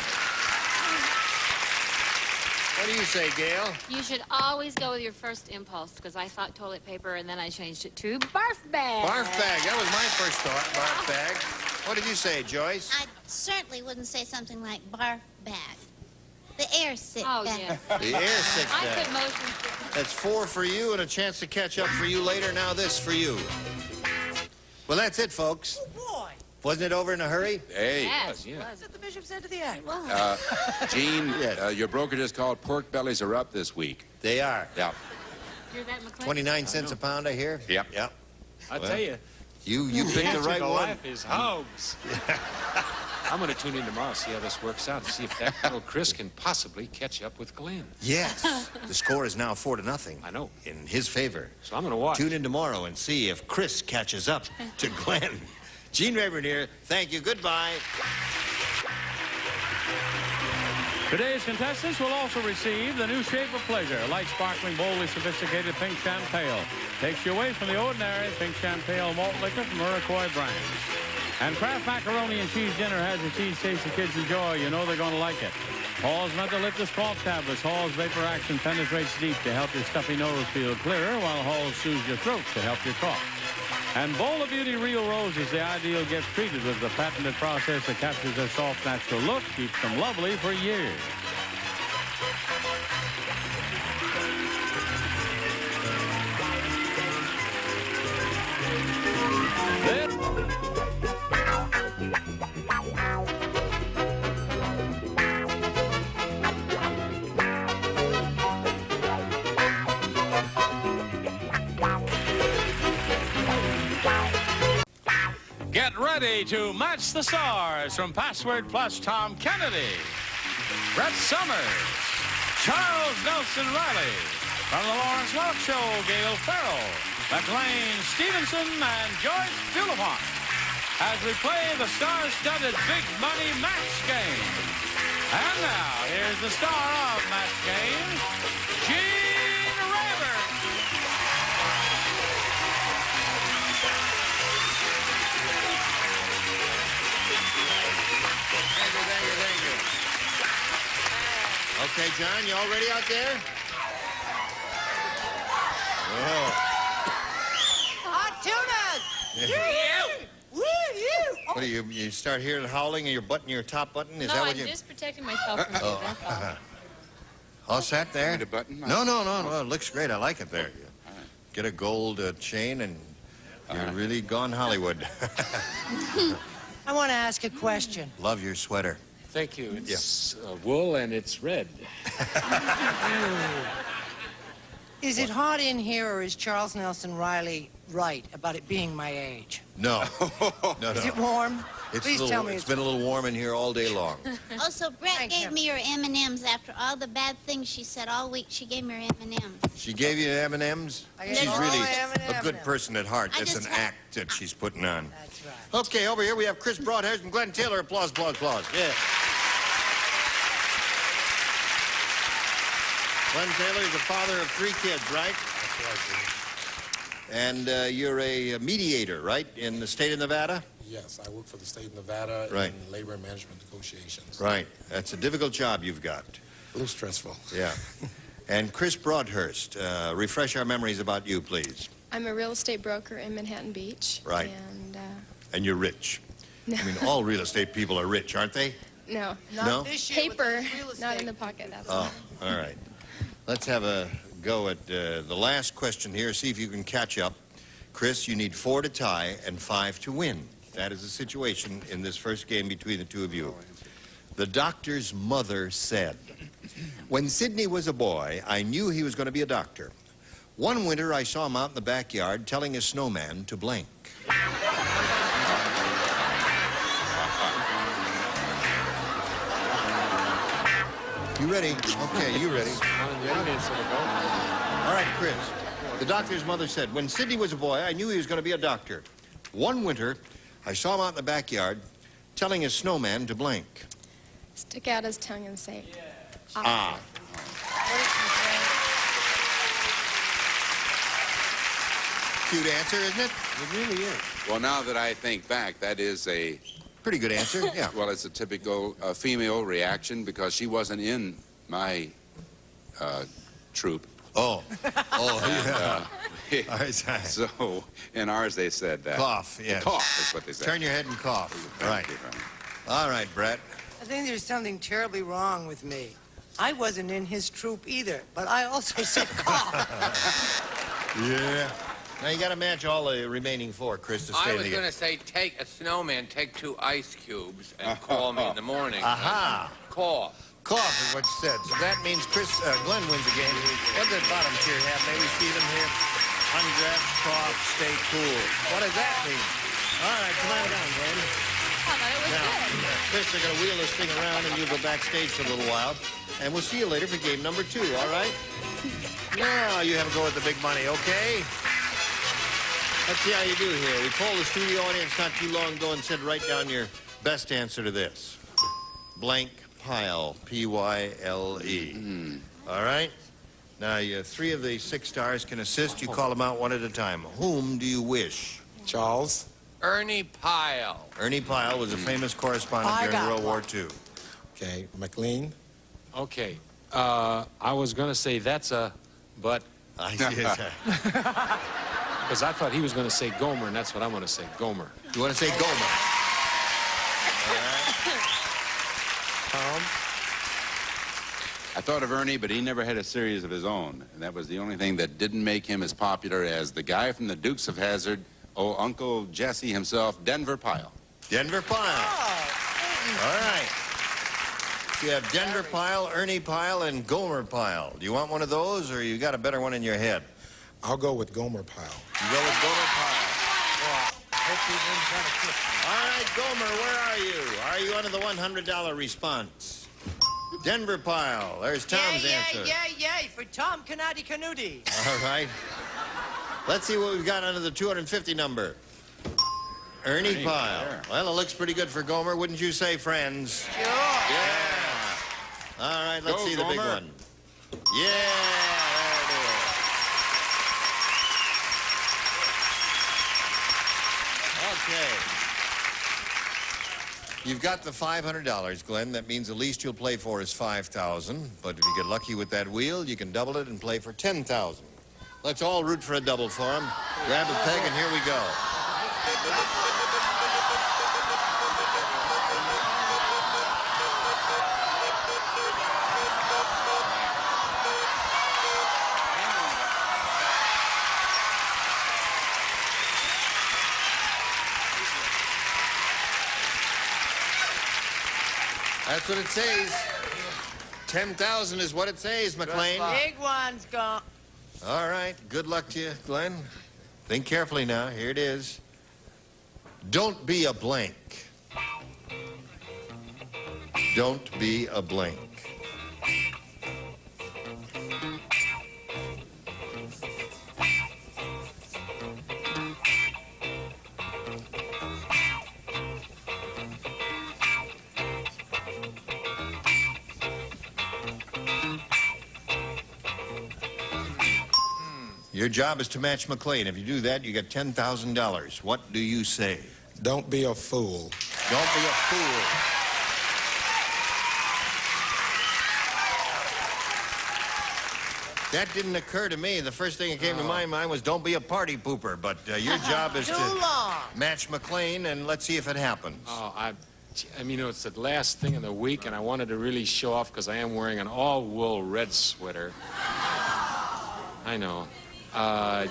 What do you say, Gail? You should always go with your first impulse, because I thought toilet paper, and then I changed it to barf bag. Barf bag. That was my first thought, barf bag. What did you say, Joyce? I certainly wouldn't say something like barf bag. The air sick Oh, bag. yes. The air sick I bag. put motion. That's 4 for you and a chance to catch up for you later. Now this for you. Well, that's it, folks. Oh, boy. Wasn't it over in a hurry? Hey. Yes, yeah. That's at the bishop's end of the act. Gene, Yes. your broker just called pork bellies are up this week. They are. Yeah. Hear that, McLean? 29 cents a pound, I hear? Yep. Yep. I Well, tell you, You picked the right one. life is hogs. I'm going to tune in tomorrow, see how this works out, and see if that little Chris can possibly catch up with Glenn. Yes. The score is now 4-0. I know. In his favor. So I'm going to watch. Tune in tomorrow and see if Chris catches up to Glenn. Gene Rayburn here. Thank you. Goodbye. Today's contestants will also receive the new shape of pleasure, light, sparkling, boldly sophisticated pink champagne. Takes you away from the ordinary pink champagne malt liquor from Iroquois brands. And Kraft Macaroni and Cheese Dinner has a cheese taste the kids enjoy. You know they're going to like it. Hall's Mental Lipless Cough Tablets. Hall's Vapor Action penetrates deep to help your stuffy nose feel clearer, while Hall's soothes your throat to help you cough. And Bowl of Beauty Real Rose is the ideal gift, treated with the patented process that captures their soft, natural look, keeps them lovely for years. Get ready to match the stars from Password Plus Tom Kennedy, Brett Summers, Charles Nelson Riley, from the Lawrence Welk Show, Gail Farrell, McLean Stevenson, and George Dulafont, as we play the star-studded Big Money Match Game. And now, here's the star of Match Game, Gene Rayburn. Thank you. Okay, John, you all ready out there? Oh. Hot tunas! What do you start hearing howling and you're buttoning your top button? Is No, that what I'm you... just protecting myself from you, that's all. All set there? Need a button? No. It looks great. I like it there. Get a gold chain and you're really gone Hollywood. I want to ask a question. Love your sweater. Thank you. It's wool and it's red. Is it hot in here, or is Charles Nelson Riley right about it being my age? No. No. Is it warm? Please tell me it's been a little warm in here all day long. Also, Brett gave me her M&Ms after all the bad things she said all week. She gave me her M&Ms. She gave you M&Ms? She's really a good person at heart. I It's just an act that she's putting on. That's right. Okay, over here we have Chris Broadhurst and Glenn Taylor. Applause, applause, applause. Yeah. Glenn Taylor is the father of 3 kids, right? That's right, And you're a mediator, right, in the state of Nevada? Yes, I work for the state of Nevada Right. in labor and management negotiations. Right. That's a difficult job you've got. A little stressful. Yeah. And Chris Broadhurst, refresh our memories about you, please. I'm a real estate broker in Manhattan Beach. Right. And you're rich. No. I mean, all real estate people are rich, aren't they? No. No? Paper, not in the pocket, that's Oh, all right. Let's have a go at the last question here, see if you can catch up. Chris, you need 4 to tie and 5 to win. That is the situation in this first game between the two of you. The doctor's mother said, "When Sidney was a boy, I knew he was going to be a doctor. One winter, I saw him out in the backyard telling a snowman to blank." You ready? Okay, you ready? All right, Chris. The doctor's mother said, "When Sidney was a boy, I knew he was going to be a doctor. One winter, I saw him out in the backyard telling a snowman to blank." Stick out his tongue and say, Ah. Cute answer, isn't it? It really is. Well, now that I think back, that is a... Pretty good answer, yeah. Well, it's a typical female reaction because she wasn't in my troupe. Oh. Oh, yeah. So, in ours, they said that. Cough, yes. Cough is what they said. Turn your head and cough. Right. All right, Brett. I think there's something terribly wrong with me. I wasn't in his troupe either, but I also said cough. Yeah. Now, you got to match all the remaining 4, Chris, to stay I in was the going game. to say, take a snowman, take 2 ice cubes, and call me in the morning. Aha. Call. Cough is what you said. So that means Glenn wins the game. What does bottom tier have? May we see them here? Undress, cough, stay cool. What does that mean? All right, come on down, Glenn. Now, Chris, they're going to wheel this thing around, and you'll go backstage for a little while. And we'll see you later for game number 2, all right? Now you have a go at the big money, okay? Let's see how you do here. We polled the studio audience not too long ago and said write down your best answer to this. Blank pile, P-Y-L-E. All right? Now, 3 of the 6 stars can assist. You call them out one at a time. Whom do you wish? Charles? Ernie Pyle. Ernie Pyle was a famous correspondent during World War II. Okay, McLean? Okay. I was going to say that's a, but... I see. Because I thought he was going to say Gomer, and that's what I'm going to say, Gomer. You want to say Gomer? All right. Tom? I thought of Ernie, but he never had a series of his own. And that was the only thing that didn't make him as popular as the guy from the Dukes of Hazzard, Uncle Jesse himself, Denver Pyle. Denver Pyle. Oh, all right. So you have Denver Pyle, Ernie Pyle, and Gomer Pyle. Do you want one of those, or you got a better one in your head? I'll go with Gomer Pyle. You go with Gomer Pyle. All right, Gomer, where are you? Are you under the $100 response? Denver Pyle. There's Tom's answer. Yeah, for Tom Canati Canuti. All right. Let's see what we've got under the 250 number. Ernie Pyle. There. Well, it looks pretty good for Gomer, wouldn't you say, friends? Sure. Yeah. All right, let's see the big Gomer. one. Yeah, there it is. Okay. You've got the $500, Glenn. That means the least you'll play for is $5,000. But if you get lucky with that wheel, you can double it and play for $10,000. Let's all root for a double for him. Grab a peg, and here we go. That's what it says. 10,000 is what it says, McLean. Big one's gone. All right. Good luck to you, Glenn. Think carefully now. Here it is. Don't be a blank. Don't be a blank. Your job is to match McLean. If you do that, you get $10,000. What do you say? Don't be a fool. Don't be a fool. That didn't occur to me. The first thing that came to my mind was don't be a party pooper. But your job is to match McLean, and let's see if it happens. Oh, I mean, it's the last thing of the week, and I wanted to really show off because I am wearing an all-wool red sweater. I know.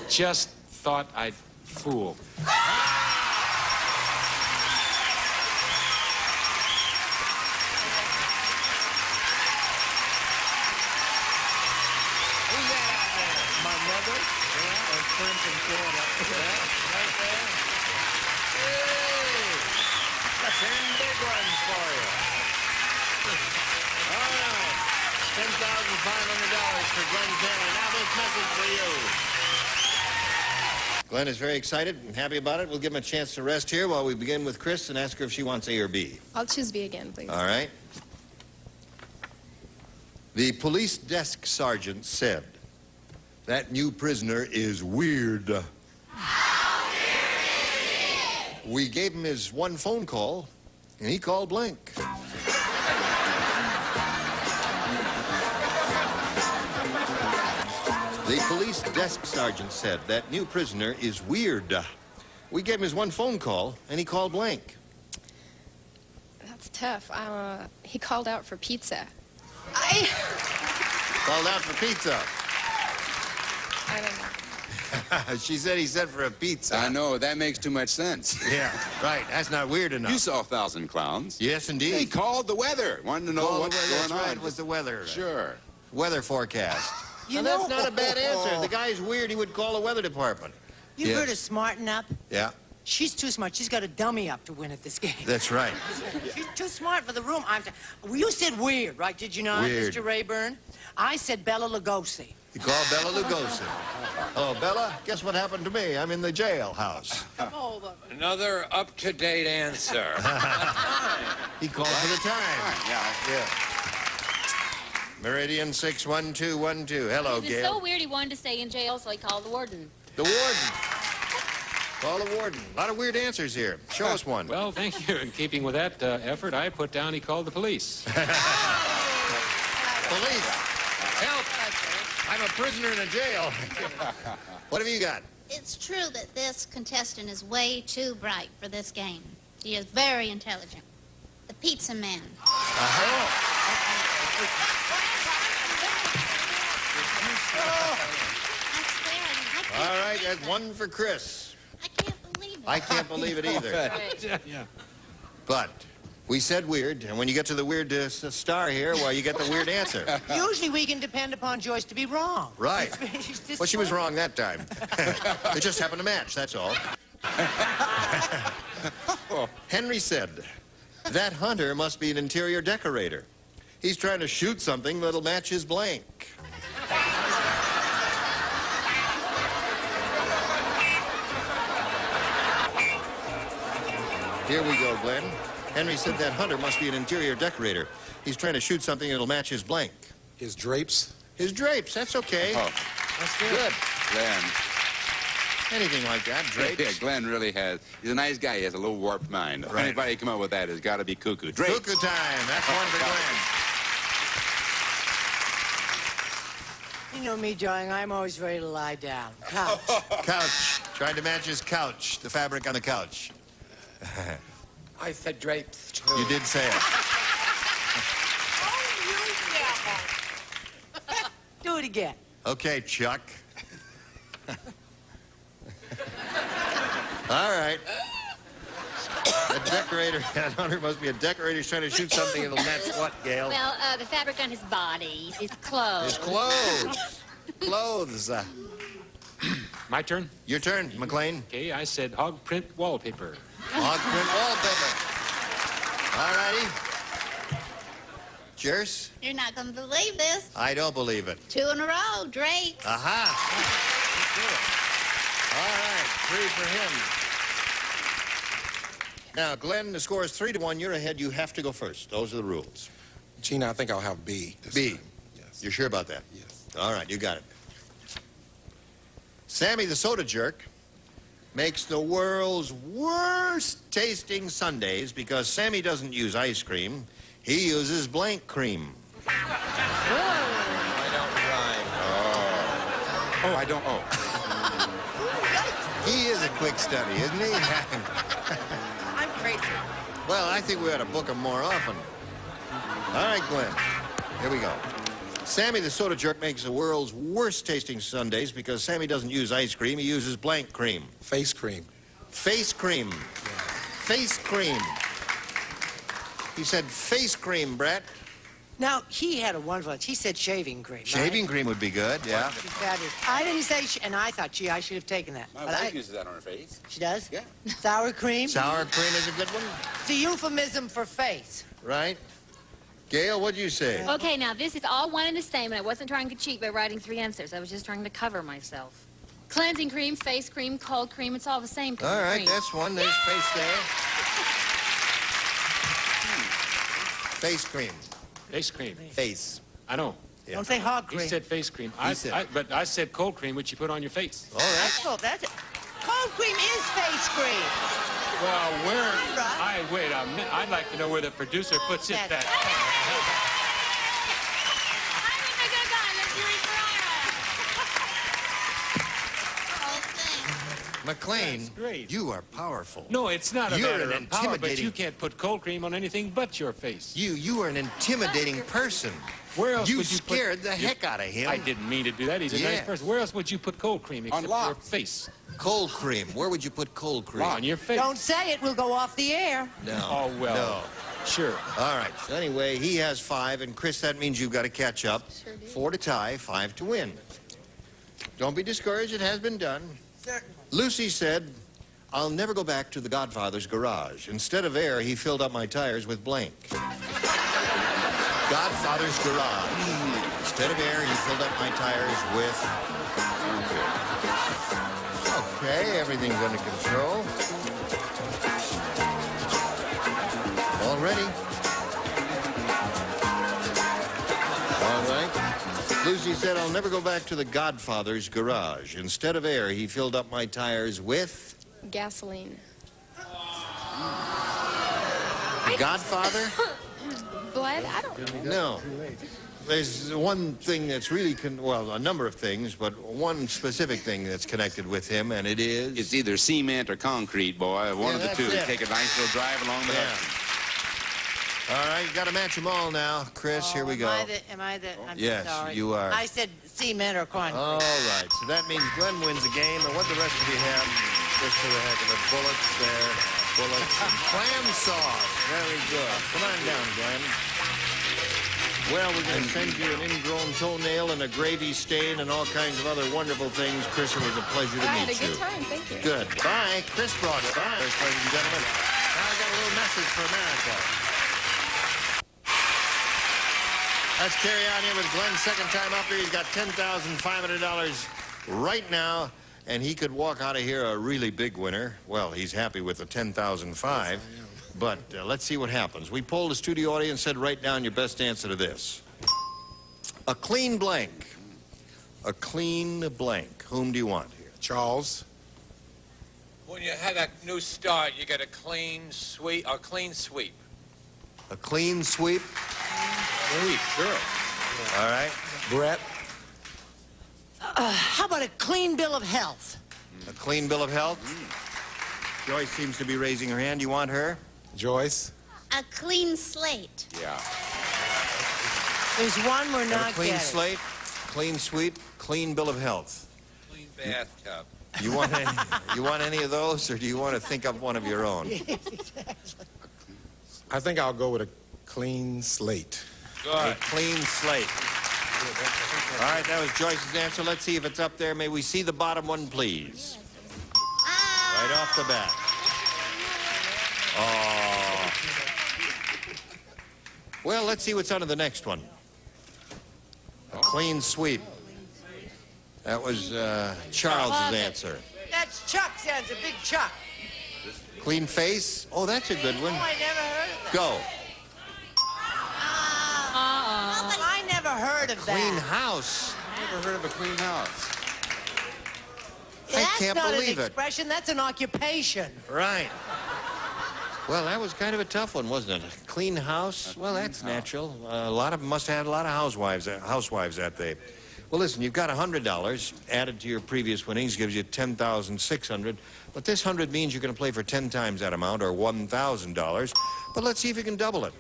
Just thought I'd fool. Friends in Florida. Yeah, right there. Hey! That's 10 big ones for you. All right. $10,500 for Glenn Taylor. Now this message for you. Glenn is very excited and happy about it. We'll give him a chance to rest here while we begin with Chris and ask her if she wants A or B. I'll choose B again, please. All right. The police desk sergeant said, "That new prisoner is weird." How weird is he? We gave him his one phone call, and he called blank. The police desk sergeant said, "That new prisoner is weird." We gave him his one phone call, and he called blank. That's tough. He called out for pizza. Called out for pizza. I don't know. She said he said for a pizza. I know, that makes too much sense. Yeah, right. That's not weird enough. You saw 1,000 Clowns. Yes, indeed. He called the weather. Wanted to know what's going on. That's right, it was the weather. Sure. Weather forecast. You Now, know, that's not a bad answer. The guy's weird. He would call the weather department. You've heard of Smarten Up? Yeah, She's too smart. She's got a dummy up to win at this game. that's right. She's too smart for the room. Well, you said weird, right? Did you not, Weird. Mr. Rayburn? I said Bela Lugosi. He called Bela Lugosi. Hello, Bella. Guess what happened to me? I'm in the jailhouse. Another up-to-date answer. He called for the time. Yeah. Meridian 61212. Hello, It was Gail. so weird he wanted to stay in jail, so he called the warden. The warden. Call the warden. A lot of weird answers here. Show us one. Well, thank you. In keeping with that effort, I put down he called the police. Police. Help. I'm a prisoner in a jail. What have you got? It's true that this contestant is way too bright for this game. He is very intelligent. The pizza man. All right, that's one for Chris. I can't believe it. I can't believe it either. Yeah. But we said weird, and when you get to the weird star here, well, you get the weird answer. Usually we can depend upon Joyce to be wrong. Right. She's just Well, she was wrong that time. It just happened to match, that's all. Henry said, "That hunter must be an interior decorator. He's trying to shoot something that'll match his blank." Here we go, Glenn. Henry said that hunter must be an interior decorator. He's trying to shoot something that'll match his blank. His drapes? His drapes, that's okay. Oh, That's good. Glenn. Anything like that, drapes. Yeah, Glenn really has. He's a nice guy. He has a little warped mind. Right. Anybody come up with that has got to be cuckoo. Drapes. Cuckoo time. That's one for Glenn. You know me, darling. I'm always ready to lie down. Couch. Couch. Trying to match his couch, the fabric on the couch. I said drapes, too. You did say it. Do it again. Okay, Chuck. All right. A decorator, that hunter must be a decorator. He's trying to shoot something that'll match what, Gail? Well, the fabric on his body, his clothes. His clothes. Clothes. My turn? Your turn, McLean. Okay, I said hog print wallpaper. Hog print wallpaper. All righty. Jerse? You're not going to believe this. I don't believe it. 2 in a row, Drake. Aha. All right, 3 for him. Now, Glenn, the score is 3-1. You're ahead. You have to go first. Those are the rules. Gina, I think I'll have B. B. Time. Yes. You're sure about that? Yes. All right, you got it. Sammy the Soda Jerk makes the world's worst tasting sundaes because Sammy doesn't use ice cream. He uses blank cream. I don't rhyme. Oh, I don't. Oh. He is a quick study, isn't he? I'm crazy. Well, I think we ought to book him more often. All right, Glenn. Here we go. Sammy the Soda Jerk makes the world's worst tasting sundaes because Sammy doesn't use ice cream. He uses blank cream. Face cream. Face cream. Face cream. He said face cream, Brett. Now, he had a wonderful... He said shaving cream, Shaving cream would be good, yeah. She's fabulous. I didn't say... And I thought, gee, I should have taken that. My But wife uses that on her face. She does? Yeah. Sour cream? Sour cream is a good one. It's a euphemism for face. Right. Gail, what'd you say? Okay, now this is all one and the same, and I wasn't trying to cheat by writing 3 answers. I was just trying to cover myself. Cleansing cream, face cream, cold cream, it's all the same kind All of right, cream. that's one. There's face there. Face cream. Face cream. Face. I know. Yeah. Don't say hog cream. He said face cream. But I said cold cream, which you put on your face. All right. That's it. Cold cream is face cream. Well, wait a minute. I'd like to know where the producer puts it back. McLean, great. you are powerful. No, it's not a You're matter an of power, but intimidating- you can't put cold cream on anything but your face. You are an intimidating person. Where else You would you scared the heck out of him. I didn't mean to do that. He's a nice Yes. person. Where else would you put cold cream except locks. your face? Cold cream. Where would you put cold cream? On your face. Don't say it. We'll go off the air. No. Oh, well. No. Sure. All right. So anyway, he has 5, and Chris, that means you've got to catch up. Sure do. 4 to tie, 5 to win. Don't be discouraged. It has been done. Certainly. Lucy said, I'll never go back to the Godfather's garage. Instead of air, he filled up my tires with blank. Godfather's garage. Instead of air, he filled up my tires with... Okay, everything's under control. All ready. All right. Lucy said, I'll never go back to the Godfather's garage. Instead of air, he filled up my tires with... Gasoline. The Godfather? Blood? I don't know. No. There's one thing that's really, well, a number of things, but one specific thing that's connected with him, and it is... It's either cement or concrete, boy. One of the that's two. it. Take a nice little drive along the Yeah. Hudson. All right, you got to match them all now. Chris, here we go. Am I the... I'm Yes, sorry. you are. I said cement or concrete. All right, so that means Glenn wins the game, and what the rest of you have, just for the heck of it, bullets there, bullets, and clam sauce. Very good. Come on down, Glenn. Well, we're going to send you an ingrown toenail and a gravy stain and all kinds of other wonderful things. Chris, it was a pleasure to I had meet a good you. time. Thank you. Good. Bye. Chris brought it. Bye, ladies and gentlemen. Now I got a little message for America. Let's carry on here with Glenn's second time up here. He's got $10,500 right now, and he could walk out of here a really big winner. Well, he's happy with the $10,500, but let's see what happens. We polled the studio audience, said write down your best answer to this. A clean blank. A clean blank. Whom do you want here? Charles. When you have a new start, you get a clean sweep. A clean sweep? Sweep, sure. All right. Brett. How about a clean bill of health? A clean bill of health? Joyce seems to be raising her hand. You want her? Joyce. A clean slate. Yeah. There's one we're A not clean getting. slate, clean sweep, clean bill of health. Clean bathtub. You want any of those, or do you want to think up one of your own? I think I'll go with a clean slate. A clean slate. All right, that was Joyce's answer. Let's see if it's up there. May we see the bottom one, please? Right off the bat. Oh. Well, let's see what's under the next one. A clean sweep. That was Charles's answer. That's Chuck's answer, Big Chuck. Clean face? Oh, that's a good one. Oh, I never heard of that. Go. I never heard of that. Clean house. Never heard of a clean house. I That's can't not believe an it. expression, that's an occupation. Right. Well, that was kind of a tough one, wasn't it? A clean house? Well, that's natural. A lot of them must have had a lot of housewives that day. Well, listen, you've got $100 added to your previous winnings, gives you $10,600. But this 100 means you're going to play for 10 times that amount, or $1,000. But let's see if you can double it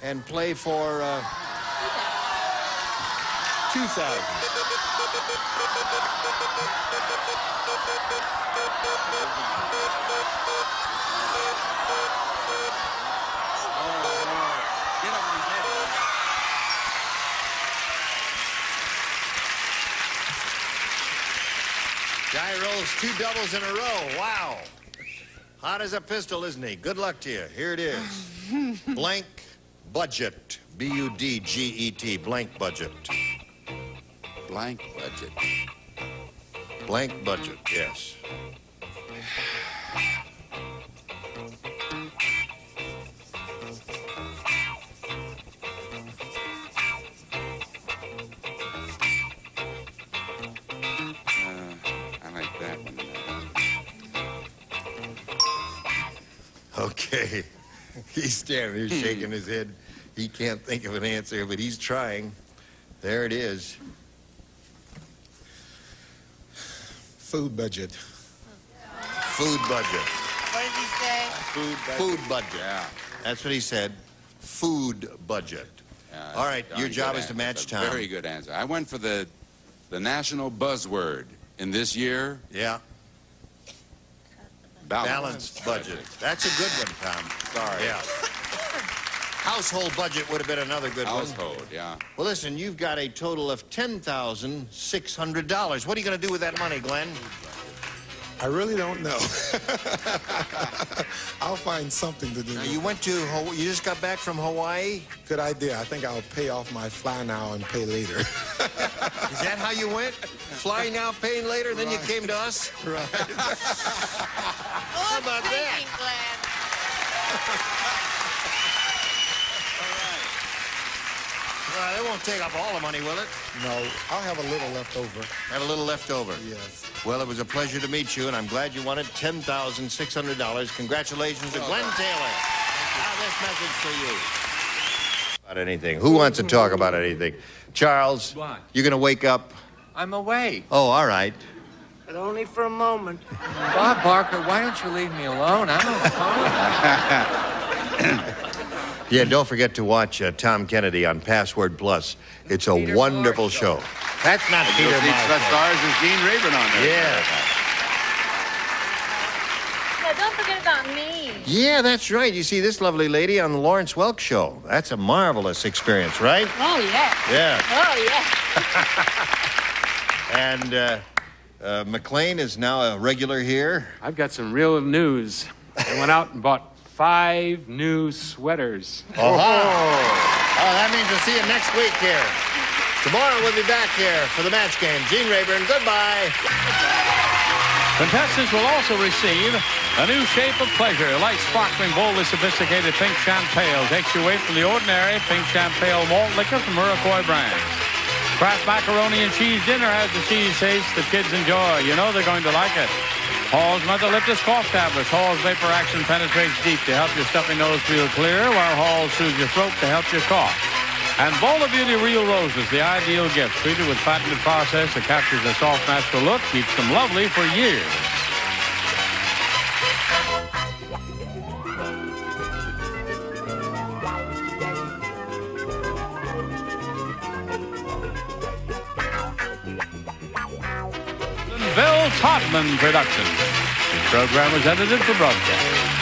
and play for $2,000. Guy rolls 2 doubles in a row. Wow. Hot as a pistol, isn't he? Good luck to you. Here it is. Blank budget. B-U-D-G-E-T. Blank budget. Blank budget. Blank budget, yes. Okay. He's standing there shaking his head. He can't think of an answer, but he's trying. There it is. Food budget. Food budget. What did he say? Food budget. Yeah. That's what he said. Food budget. All right, your job is to match Tom. Very good answer. I went for the national buzzword in this year. Yeah. Balanced budget. That's a good one, Tom. Sorry. Yeah. Household budget would have been another good one. Household, yeah. Well, listen, you've got a total of $10,600. What are you going to do with that money, Glenn? I really don't know. I'll find something to do. Now, you just got back from Hawaii? Good idea. I think I'll pay off my fly now and pay later. Is that how you went? Fly now, paying later, then you came to us? Right. How about that? Well, it won't take up all the money, will it? No, I'll have a little left over. Have a little left over? Yes. Well, it was a pleasure to meet you, and I'm glad you won it. $10,600. Congratulations to Glenn Taylor. Now this message for you. About anything. Who wants to talk about anything? Charles, What? you're going to wake up? I'm awake. Oh, all right. But only for a moment. Bob Barker, why don't you leave me alone? I'm on the phone. Yeah, don't forget to watch Tom Kennedy on Password Plus. It's a wonderful show. That's not Peter Marsh. Stars is Gene Rayburn on there. Yeah. Yeah, don't forget about me. Yeah, that's right. You see this lovely lady on the Lawrence Welk Show. That's a marvelous experience, right? Oh, yeah. Yeah. Oh, yeah. And McLean is now a regular here. I've got some real news. I went out and bought 5 new sweaters. Oh, that means we'll see you next week here. Tomorrow we'll be back here for the match game. Gene Rayburn, goodbye. Contestants will also receive a new shape of pleasure. Light, sparkling, boldly sophisticated pink champagne takes you away from the ordinary pink champagne malt liquor from Iroquois brands. Kraft macaroni and cheese dinner has the cheese taste that kids enjoy. You know they're going to like it. Hall's Methalyptus cough tablets. Hall's vapor action penetrates deep to help your stuffy nose feel clear, while Hall's soothes your throat to help you cough. And Bola Beauty Real Roses, the ideal gift, treated with patented process that captures a soft, natural look, keeps them lovely for years. Bill Todman production. This program was edited for broadcast.